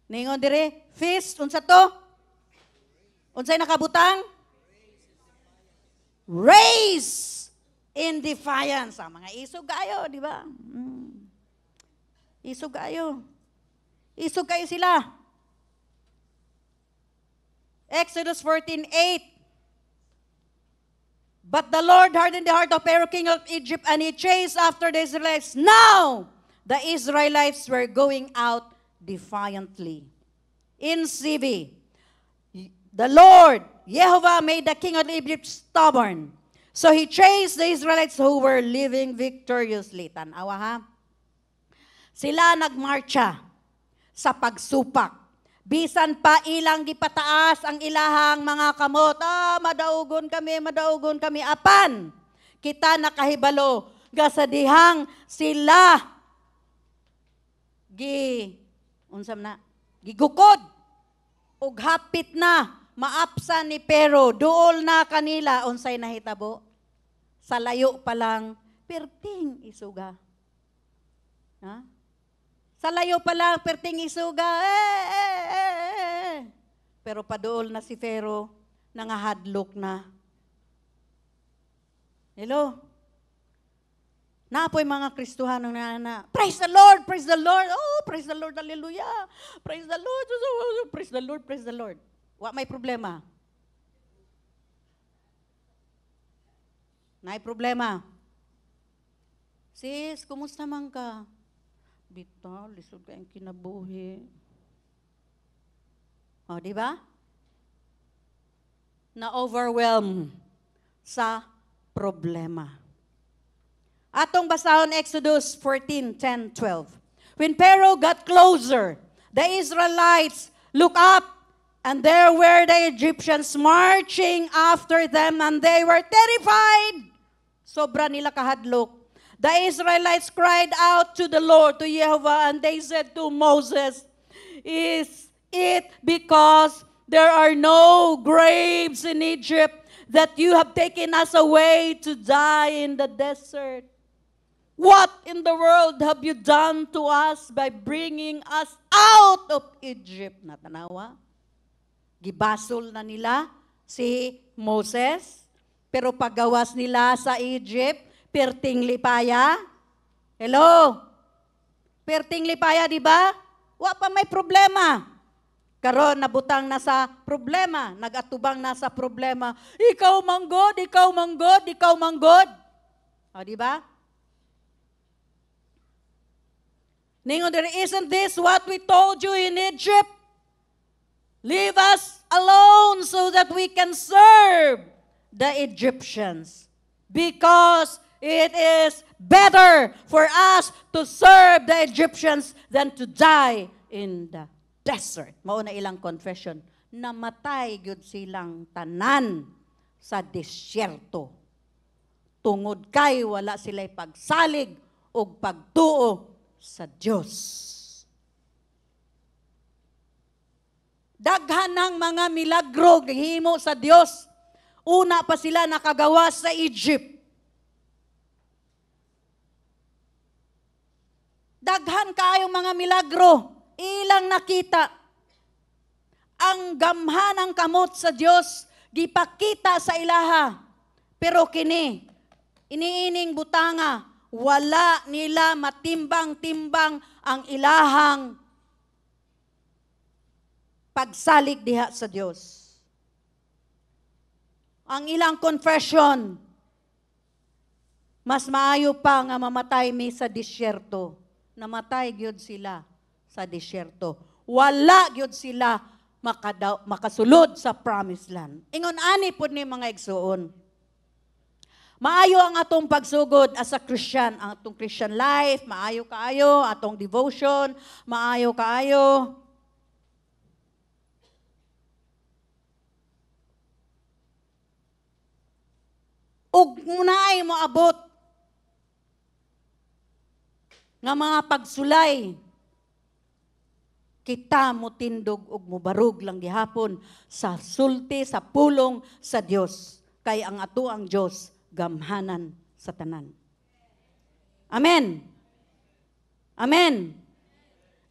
Ningon dire, feast, unsa to? Unsay nakabutang? Raise In defiance. Mga isog kayo, di ba? Isog kayo. Isog kayo sila. Exodus 14:8. But the Lord hardened the heart of Pharaoh, king of Egypt, and he chased after the Israelites. Now, the Israelites were going out defiantly. In CV, the Lord, Jehovah, made the king of Egypt stubborn. So he chased the Israelites who were living victoriously. Tanawa ha? Sila nagmarcha sa pagsupak. Bisan pa ilang gipataas ang ilahang mga kamot. Madaugon kami. Apan, kita nakahibalo. Gasadihang sila gigukod. Ug hapit na, maapsan ni Pero. Duol na kanila, unsay nahitabo. Sa layo pa lang, perting isuga. Ha? Sa layo pa lang, perting isuga. Pero padool na si Pharaoh, nangahadlok na. Hello? Naapoy mga Kristohanong na, praise the Lord, praise the Lord. Oh, praise the Lord, hallelujah. Praise the Lord, praise the Lord, praise the Lord. Wa may problema. May problema. Sis, kumusta man ka? Bital, lisod kayong kinabuhi. O, di ba? Na-overwhelm sa problema. Atong basahon Exodus 14:10-12. When Pharaoh got closer, the Israelites looked up, and there were the Egyptians marching after them, and they were terrified. Sobra nila kahadlok. The Israelites cried out to the Lord, to Jehovah, and they said to Moses, is it because there are no graves in Egypt that you have taken us away to die in the desert? What in the world have you done to us by bringing us out of Egypt? Natanawa. Gibasol na nila si Moses, pero paggawas nila sa Egypt, perting lipaya. Hello? Perting lipaya, di ba? Wa pa may problema. Karon nabutang na sa problema, nagatubang na sa problema. Ikaw manggod, ikaw manggod, ikaw manggod. O, di ba? Ningon, isn't this what we told you in Egypt? Leave us alone so that we can serve the Egyptians. Because it is better for us to serve the Egyptians than to die in the desert. Mauna ilang confession. Namatay gyud silang tanan sa disyerto. Tungod kay wala sila'y pagsalig o pagtuo sa Diyos. Daghan ng mga milagro gihimo sa Diyos. Una pa sila nakagawa sa Egypt. Daghan kayong mga milagro, ilang nakita. Ang gamhanang kamot sa Dios gipakita sa ilaha. Pero kini, iniining butanga, wala nila matimbang-timbang ang ilahang pagsalig diha sa Dios. Ang ilang confession, mas maayo pa nga mamatay mi sa disyerto. Namatay gyud sila sa disyerto. Wala gyud sila makasulod sa promised land. Ingon ani pud ni mga igsuon. Maayo ang atong pagsugod as a Christian, ang atong Christian life, maayo kaayo, atong devotion, maayo kaayo. Ug munay mo abot nga mga pagsulay, kita mo tindog ug mubarug lang gihapon sa sulti, sa pulong sa Dios. Kay ang ato ang Dios gamhanan sa tanan. Amen. Amen.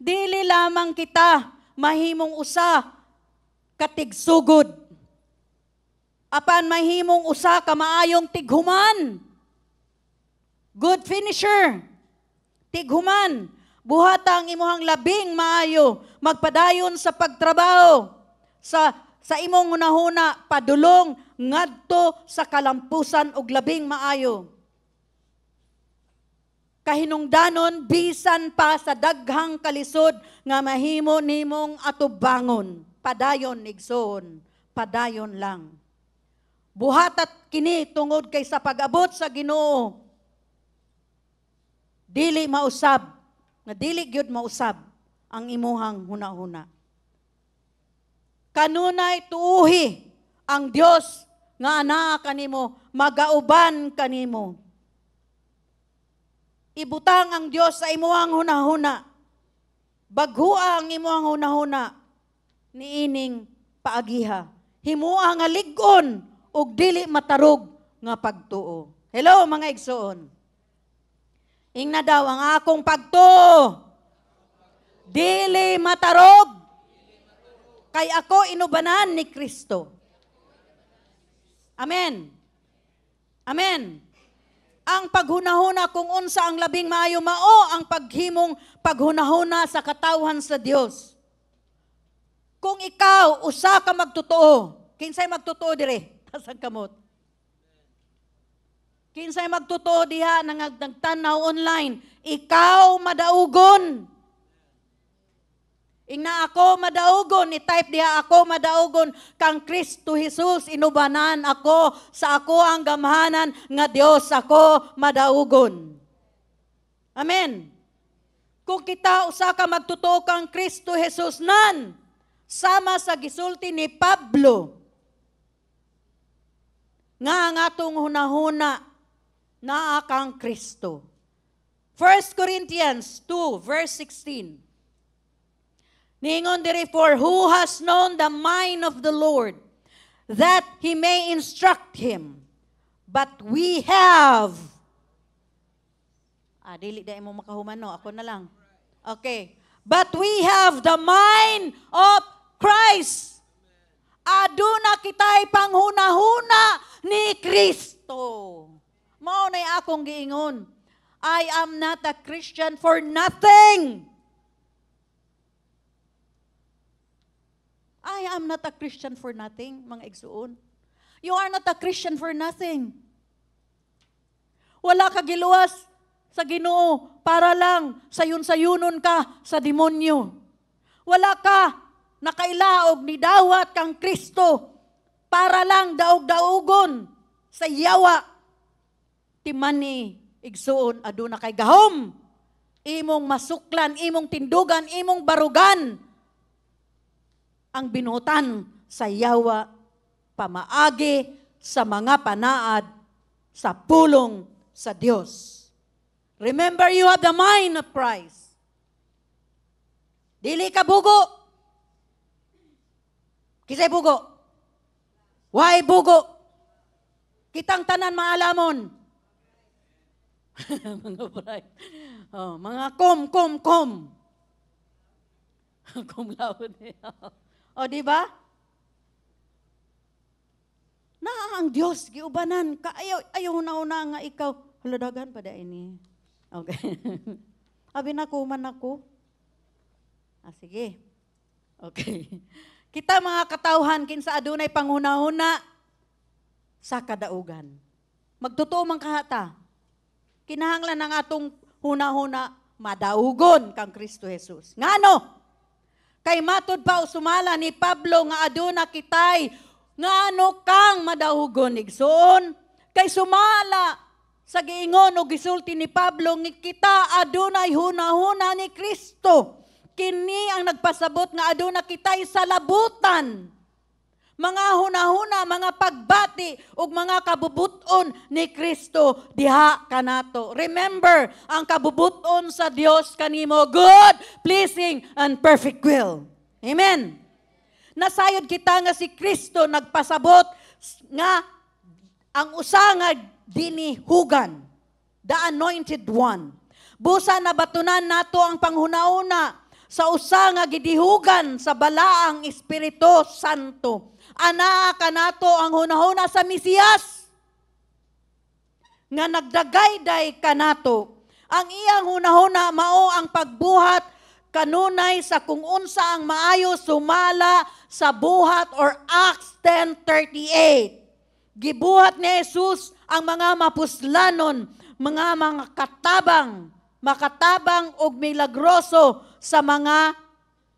Dili lamang kita mahimong usa katigsugod. Apan mahimong usa ka maayong tighuman. good finisher, tighuman, buhata ang imuhang labing maayo, magpadayon sa pagtrabaho, sa imong hunahuna, padulong, ngadto sa kalampusan og labing maayo. Kahinungdanon, bisan pa sa daghang kalisod, nga mahimo nimong atubangon, padayon igsoon, padayon lang. Buhatat kini tungod kay sa pag-abot sa Ginoo, dili mausab, nga dili gyud mausab ang imuhang hunahuna. Kanunay tuuhi ang Dios nga anaa kanimo, magauban kanimo. Ibutang ang Dios sa imuhang hunahuna. Baghua ang imuhang hunahuna niining paagiha. Himua nga lig-on ug dili matarog nga pagtuo. Hello mga igsoon. Ingna daw ang akong pagtuo. Dili matarog. Kay ako inubanan ni Kristo. Amen. Amen. Ang paghunahuna kung unsa ang labing maayo mao ang paghimong paghunahuna sa katawhan sa Dios. Kung ikaw usa ka magtotoo, kinsay magtotoo dire? Tasang kamot. Kinsay magtotoo diha nagtanaw online, ikaw madaugon. Ingna ako madaugon, i-type diha ako madaugon kang Kristo Jesus inubanan ako sa ako ang gamhanan nga Dios ako madaugon. Amen. Kung kita usa ka magtotoo kang Kristo Jesus nan sama sa gisulti ni Pablo nga ang atong hunahuna naa kang Kristo. 1 Corinthians 2 verse 16. Ningon diri, for who has known the mind of the Lord, that he may instruct him? But we have. Dili da mo makahuman, no? Ako na lang. Okay. But we have the mind of Christ. Aduna kitay panghuna-huna ni Kristo. Mao nay akong giingon. I am not a Christian for nothing. I am not a Christian for nothing, mga igsuon. You are not a Christian for nothing. Wala ka giluwas sa Ginoo para lang sayon-sayonon ka sa demonyo. Wala ka nakailaog ni dawat kang Kristo para lang daog-daogon sa yawa. Timani igsuon aduna kay gahom. Imong masuklan, imong tindugan, imong barugan ang binutan sa yawa, pamaagi sa mga panaad sa pulong sa Dios. Remember, you have the mind of Christ. Dili ka bugo. Kisay bugo? Why bugo? Kitang tanan maalamon. Mga bright. Mga kom. Kom laon niya. O, di ba? Na ang Diyos, giubanan ka. Ayaw na nga ikaw. Haladagan pa da ini. Okay. Abi na ko, man ako. Sige. Okay. Kita mga katawhan, kinsa adunay panghuna-huna sa kadaugan. Magtotoo man kahata. Kinahanglan ng atong huna-huna, madaugon kang Kristo Jesus. Ngano? Kay matod pa sumala ni Pablo nga aduna kitay nga ano kang madaugon igsoon. Kay sumala sa giingon o gisulti ni Pablo nga kita adunay hunahuna ni Kristo. Kini ang nagpasabot nga aduna kitay sa labutan. Mga hunahuna, mga pagbati ug mga kabubuton ni Kristo diha kanato. Remember, ang kabubuton sa Dios kanimo good, pleasing and perfect will. Amen. Nasayod kita nga si Kristo nagpasabot nga ang usa nga dinihugan, the anointed one. Busa na batunan nato ang panghuna-una sa usa nga gidihugan sa balaang Espiritu Santo. Ana kanato ang hunahuna sa Mesiyas nga nagdagayday kanato. Ang iyang hunahuna mao ang pagbuhat kanunay sa kung unsa ang maayo sumala sa buhat or Acts 10:38. Gibuhat ni Jesus ang mga mapuslanon, mga makatabang og milagroso sa mga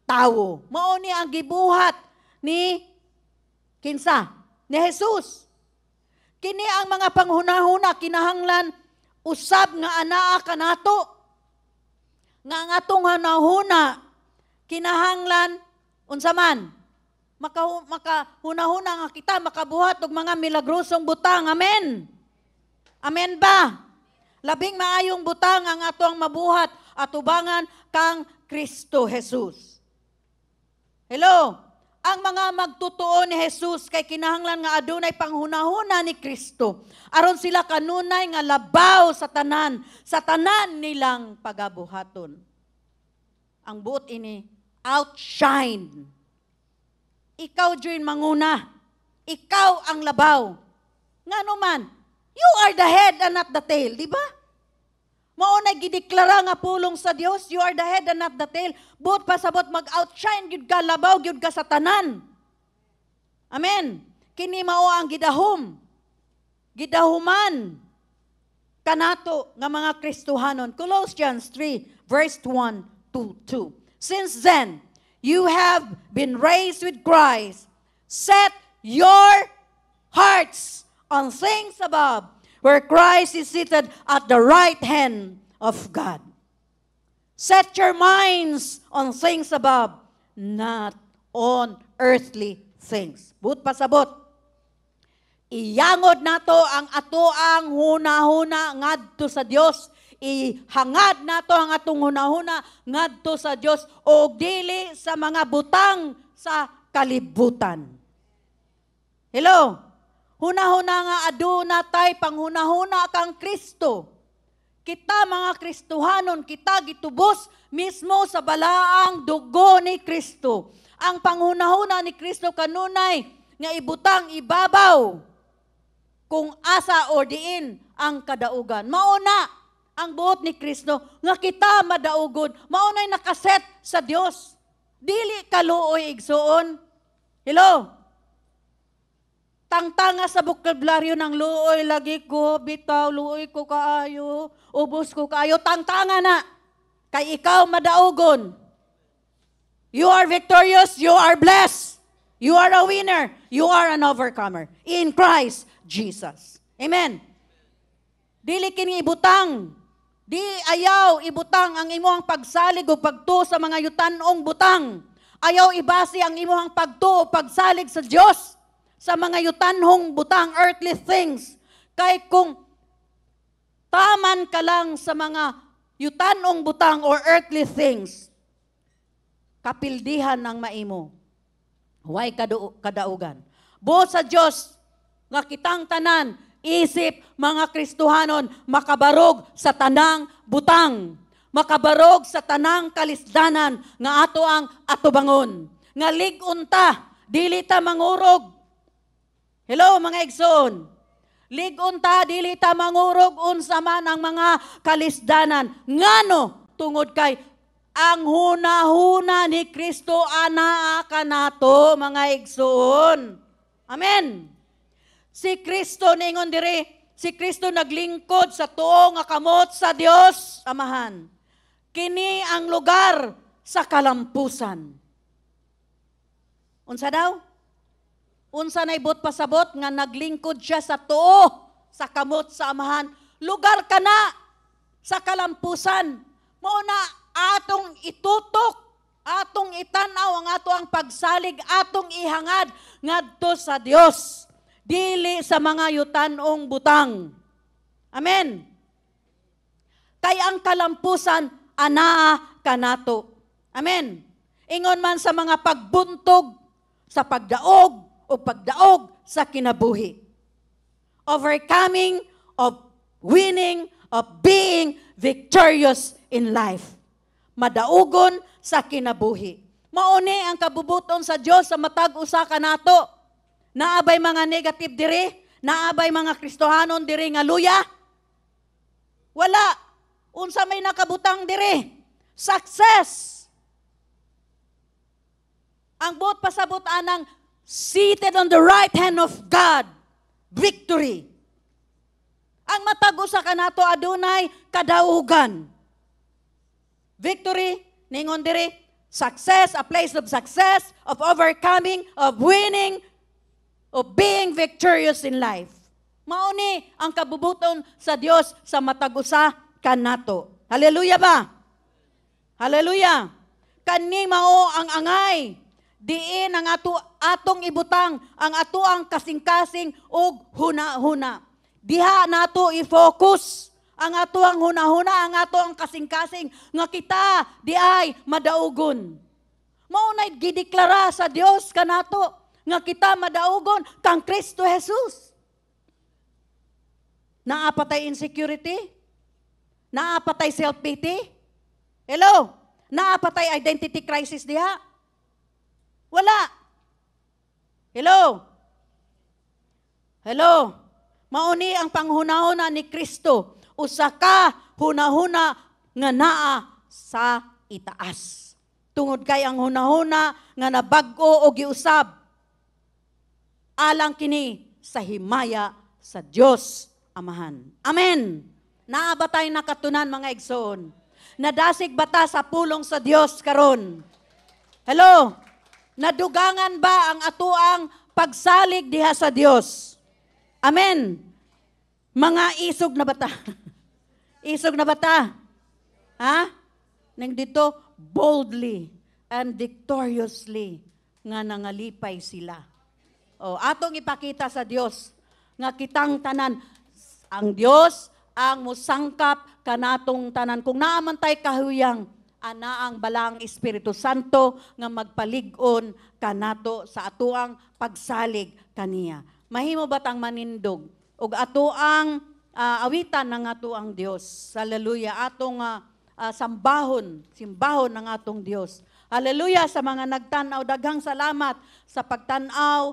tao. Mao ni ang gibuhat ni kinsa? Ni Jesus. Kini ang mga panghunahuna kinahanglan usab nga anaa kanato. Nga ang atong hunahuna kinahanglan unsa man makahunahuna nga kita makabuhat og mga milagrosong butang. Amen. Amen ba? Labing maayong butang ang atong mabuhat atubangan kang Kristo Jesus. Hello. Ang mga magtutuo ni Jesus kay kinahanglan nga adunay panghunahuna ni Kristo aron sila kanunay nga labaw sa tanan nilang pagabuhaton. Ang buot ini outshine. Ikaw diyon manguna. Ikaw ang labaw. Ngano man, you are the head and not the tail, di ba? Maunay gideklara nga pulong sa Dios, you are the head and not the tail. Buot pasabot mag-outshine gyud ka, labaw gyud ka sa tanan. Amen. Kini mao ang gidahuman kanato nga mga Kristohanon. Colossians 3 verse 1 to 2. Since then, you have been raised with Christ. Set your hearts on things above, where Christ is seated at the right hand of God. Set your minds on things above, not on earthly things. But pasabot, iyangod nato ang atoang hunahuna ngadto sa Dios. Ihangad nato ang atong hunahuna ngadto sa Dios o dili sa mga butang sa kalibutan. Hello? Hunahuna nga aduna tay panghunahuna kang Kristo. Kita mga Kristohanon, kita gitubos mismo sa balaang dugo ni Kristo. Ang panghunahuna ni Kristo kanunay nga ibutang ibabaw kung asa o diin ang kadaugan. Mauna ang buot ni Kristo nga kita madaugod. Maunay nakaset sa Dios. Dili kaluoy igsuon. Hello? Tangtanga sa bokabularyo ng luoy, lagi ko, bitaw, luoy ko kaayo, ubos ko kaayo, tangtanga na. Kay ikaw madaugon. You are victorious, you are blessed. You are a winner, you are an overcomer. In Christ Jesus. Amen. Dili kini ibutang. Di ayaw ibutang ang imuhang pagsalig o pagtuo sa mga yutanong butang. Ayaw ibasi ang imuhang pagtuo o pagsalig sa Diyos. Sa mga yutanhong butang, earthly things. Kay kung taman ka lang sa mga yutanhong butang or earthly things, kapildihan ng maimo. Huwag kadaugan. Buot sa Diyos, nga kitang tanan, isip mga Kristohanon, makabarog sa tanang butang. Makabarog sa tanang kalisdanan, nga ato ang atubangon. Nga ligunta, dili ta mangurog. Hello mga igsoon. Ligunta dili ta mangurog unsa man ang mga kalisdanan. Ngano tungod kay ang hunahuna ni Kristo anaa kanato mga igsoon. Amen. Si Kristo ningon diri, si Kristo naglingkod sa tuo nga kamot sa Dios Amahan. Kini ang lugar sa kalampusan. Unsa daw? Unsa na ibot pasabot nga naglingkod siya sa tuo, sa kamot sa Amahan. Lugar kana sa kalampusan. Mao na atong itutok, atong itanaw ang ato ang pagsalig, atong ihangad ngadto sa Dios. Dili sa mga yutanong butang. Amen. Kay ang kalampusan anaa kanato. Amen. Ingon man sa mga pagbuntog, sa pagdaog, o pagdaog sa kinabuhi. Overcoming, of winning, of being victorious in life. Madaugon sa kinabuhi. Mauni ang kabubuton sa Dios sa matag usa kanato. Naabay mga negative diri, naabay mga Kristohanon diri nga luya. Wala. Unsa may nakabutang dire. Success. Ang buot pasabot anang seated on the right hand of God. Victory. Ang matag usa kanato adunay kadaugan. Victory, ningon dire, success, a place of success, of overcoming, of winning, of being victorious in life. Mauni ang kabubuton sa Dios sa matag usa kanato. Hallelujah ba? Hallelujah. Kani mao ang angay. Diin ang atong ibutang ang atoang kasing-kasing ug huna-huna. Diha nato i-focus ang atoang huna-huna, ang atoang kasing-kasing nga kita di ay madaugon. Maunay gideklara sa Dios kanato nga kita madaugon kang Kristo Jesus. Naapatay insecurity? Naapatay self-pity? Hello? Naapatay identity crisis diha? Wala. Hello? Hello? Mauni ang panghunahuna ni Kristo. Usa ka hunahuna nga naa sa itaas. Tungod kay ang hunahuna nga nabag-o o giusab. Alang kini sa himaya sa Dios Amahan. Amen. Naa ba tayo nakatunan mga igsoon? Nadasig bata sa pulong sa Dios karon? Hello? Nadugangan ba ang atuang pagsalig diha sa Dios? Amen. Mga isog na bata. Isog na bata. Ha? Nang dito, boldly and victoriously nga nangalipay sila. O, atong ipakita sa Dios nga kitang tanan. Ang Dios ang musangkap kanatong tanan. Kung naaman tay kahuyang, ana ang balang Espiritu Santo nga magpalig-on kanato sa atuang pagsalig kaniya. Mahimo batang manindog ug atuang awitan ng atuang Dios. Hallelujah. Atong simbahon ng atong Dios. Hallelujah sa mga nagtanaw. Daghang salamat sa pagtanaw,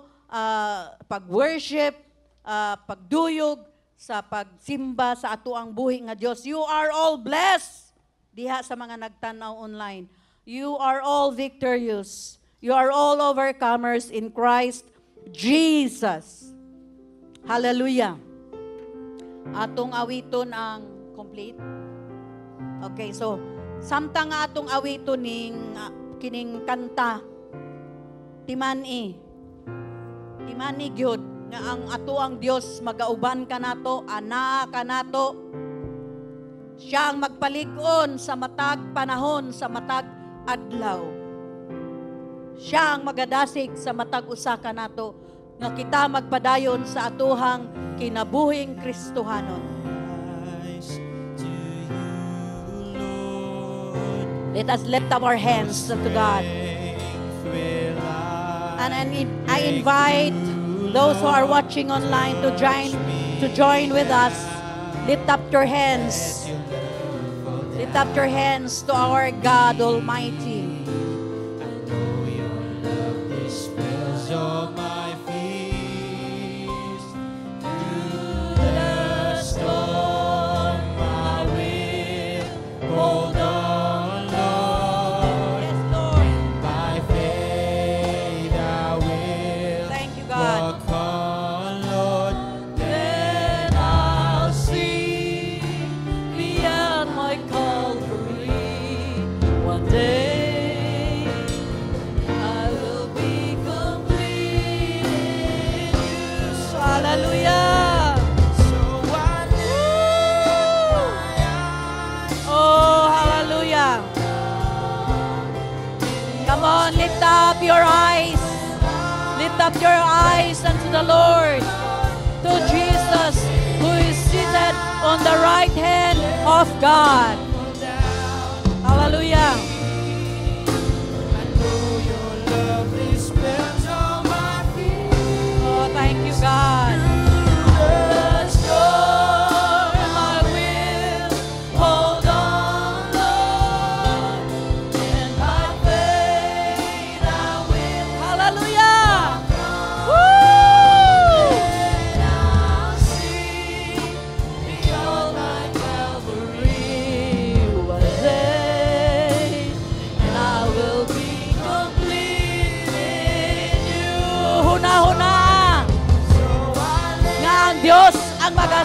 pag-worship, pagduyog, sa pagsimba sa atuang buhi nga Dios. You are all blessed. Diha sa mga nagtanaw online. You are all victorious. You are all overcomers in Christ Jesus. Hallelujah. Atong awiton ang complete. Okay, so samtang atong awiton kining kanta Timani gyud nga ang atuang Dios magauban kanato, anaa kanato. Siya ang magpalig-on sa matag panahon, sa matag adlaw. Siya ang magadasig sa matag usa kanato nga kita magpadayon sa atuhang kinabuhing Kristohanon. Let us lift up our hands to God. And I invite those who are watching online to join with us. Lift up your hands. Lift up your hands to our God Almighty. Come on, lift up your eyes. Lift up your eyes unto the Lord, to Jesus, who is seated on the right hand of God. Hallelujah. Oh, thank you, God.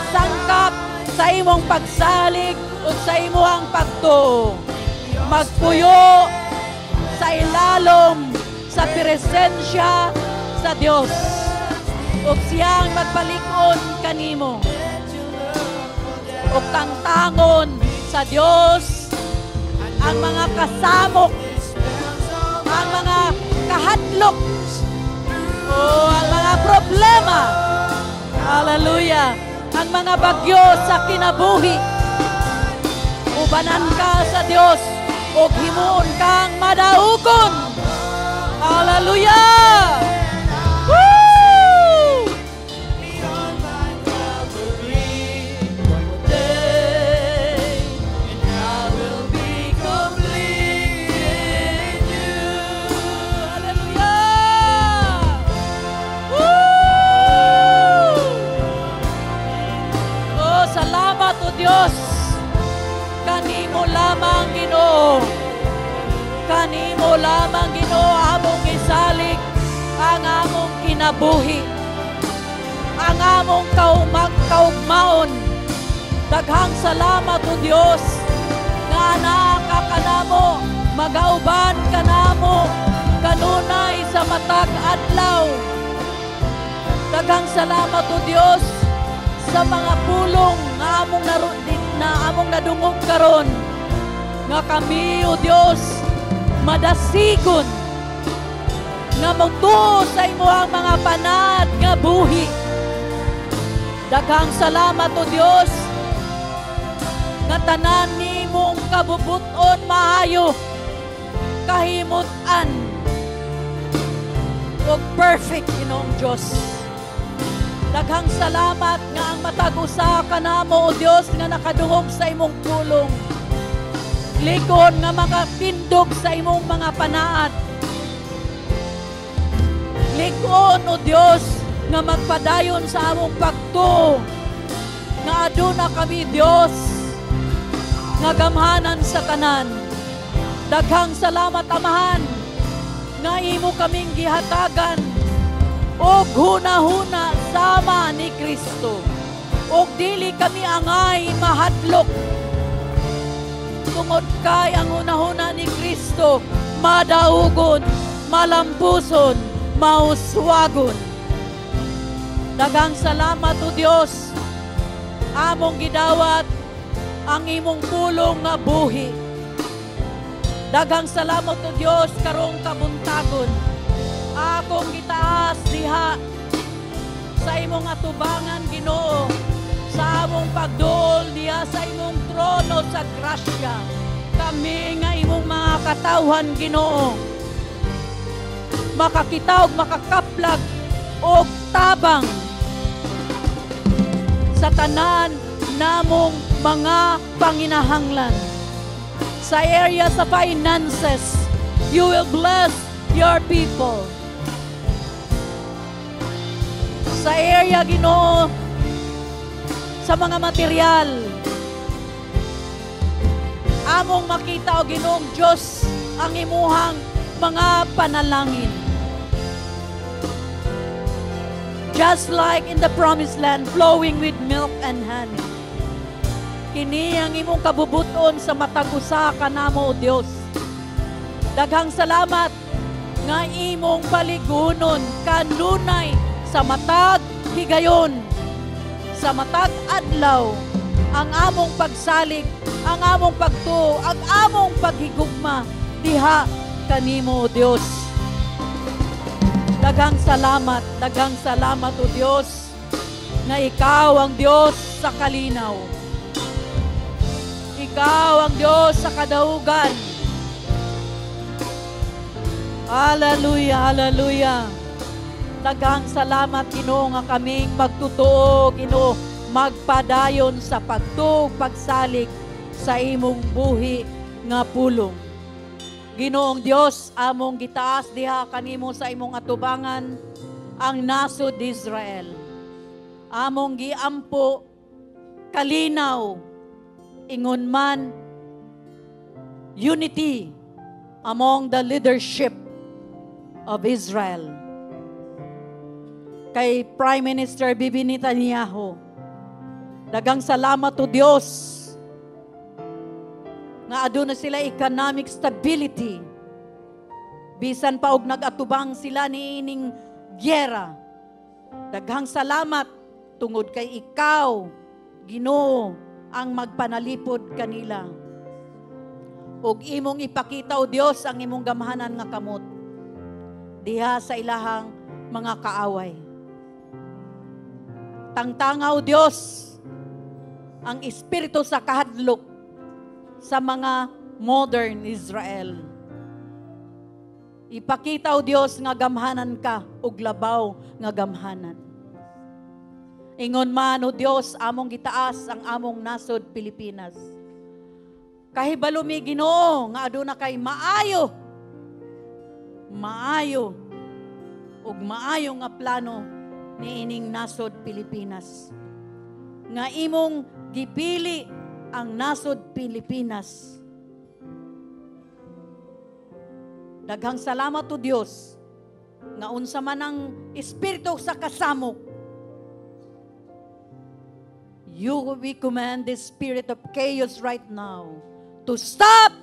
magsangkap sa imong pagsalig o sa imong pagtuo. Magpuyo sa ilalom sa presensya sa Dios. Ug siyang magpalig-on kanimo. Ug tangtangon sa Dios ang mga kasamok, ang mga kahadlok, o ang mga problema. Hallelujah. Ang mga bagyo sa kinabuhi. Ubanan ka sa Dios ug himuon kang madaugon. Hallelujah. Woo! Beyond my Calvary, one day, and I will be complete in you. Hallelujah. Woo! Oh, salamat o Dios. Kanimo lamang Ginoo. Kanimo lamang Ginoo among isalig ang among kinabuhi. Ang among kaugmaon. Daghang salamat o Dios nga naa ka kanamo, magauban kanamo kanunay sa matag adlaw. Daghang salamat o Dios sa mga pulong nga among nadungog karon, nga kami o Dios madasigon nga magtuo sa imo ang mga panad nga buhi. Daghang salamat o Dios nga tanan nimong kabubuton maayo, kahimutan ug perfect Ginoong Dios. Daghang salamat nga ang matag usa kanamo o Dios nga nakadungog sa imong pulong. Likon nga makatindog sa imong mga panaad. Likon o Dios nga magpadayon sa among pagtuo. Nga aduna kami Dios nga gamhanan sa tanan. Daghang salamat Amahan nga imo kaming gihatagan og huna-huna sama ni Kristo. Og dili kami angay mahadlok. Tungod kay ang huna-huna ni Kristo, madaugon, malampuson, mauswagon. Daghang salamat o Dios, among gidawat ang imong pulong nga buhi. Daghang salamat o Dios karong kabuntagon. Akong gitaas diha sa imong atubangan Ginoo, sa among pagduol diha sa imong trono sa grasya. Kami nga imong mga katawhan Ginoo, makakita og makakaplag og tabang sa tanan namong mga panginahanglan. Sa area sa finances, you will bless your people. Sa area Ginoo sa mga material, among makita o Ginoong Diyos ang imuhang mga panalangin. Just like in the promised land, flowing with milk and honey. Kini ang imong kabubuton sa matag usa kanamo o Dios. Daghang salamat nga imong paligunon kanunay sa matag higayon, sa matag adlaw, ang among pagsalig, ang among pagtuo, ang among paghigugma diha kanimo o Dios. Daghang salamat o Dios na ikaw ang Dios sa kalinaw. Ikaw ang Dios sa kadaugan. Hallelujah, hallelujah. Daghang salamat Ginoo nga kaming magtutuo Ginoo, magpadayon sa pagtuo, pagsalig sa imong buhi nga pulong. Ginoong Dios, among gitaas diha kanimo sa imong atubangan ang nasod Israel. Among giampo kalinaw ingon man unity among the leadership of Israel. Kay Prime Minister Bibi Netanyahu, Daghang salamat o Dios nga aduna sila economic stability. Bisan pa og nagatubang sila niining gyera. Daghang salamat tungod kay ikaw, Ginoo, ang magpanalipod kanila. Og imong ipakita o Dios ang imong gamhanan nga kamot diha sa ilahang mga kaaway. Tangtanga o Dios ang espiritu sa kahadlok sa mga modern Israel. Ipakita o Dios nga gamhanan ka ug labaw nga gamhanan. Ingon man o Dios among gitaas ang among nasod Pilipinas. Kahibalo mi Ginoo nga aduna kay maayo ug maayo nga plano niining nasod Pilipinas. Nga imong gipili ang nasod Pilipinas. Daghang salamat o Dios nga unsa man ang espiritu sa kasamok. We command the spirit of chaos right now to stop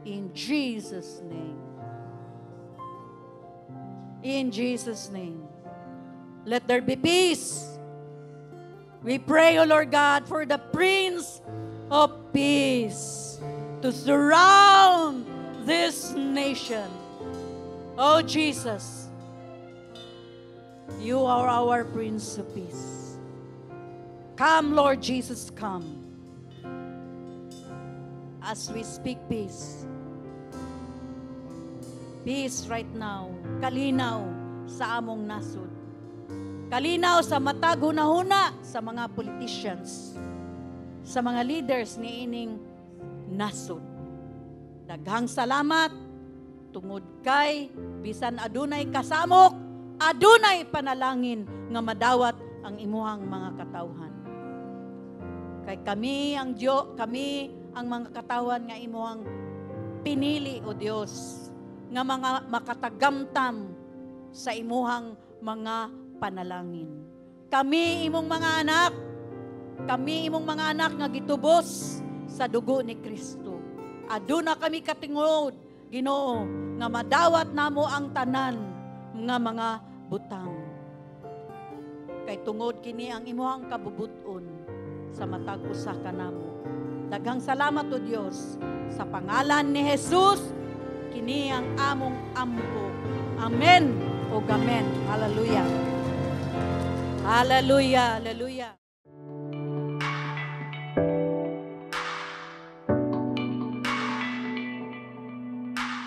in Jesus' name. In Jesus' name. Let there be peace. We pray, O Lord God, for the Prince of Peace to surround this nation. Oh Jesus, you are our Prince of Peace. Come, Lord Jesus, come. As we speak peace. Peace right now. Kalinaw sa among nasod. Kalinaw sa matag hunahuna sa mga politicians. Sa mga leaders ni ining nasod. Daghang salamat tungod kay bisan adunay kasamok, adunay panalangin nga madawat ang imuhang mga katawhan. Kay kami ang mga katawan nga imuhang pinili o Dios nga mga makatagamtam sa imuhang mga panalangin. Kami imong mga anak nga gitubos sa dugo ni Kristo. Aduna kami katingod, Ginoo, nga madawat namo ang tanan nga mga butang. Kay tungod kini ang imuhang kabubuton sa matag usa kanamo. Daghang salamat o Dios sa pangalan ni Jesus, kini ang among ampo. Amen o amen. Hallelujah. Hallelujah. Hallelujah.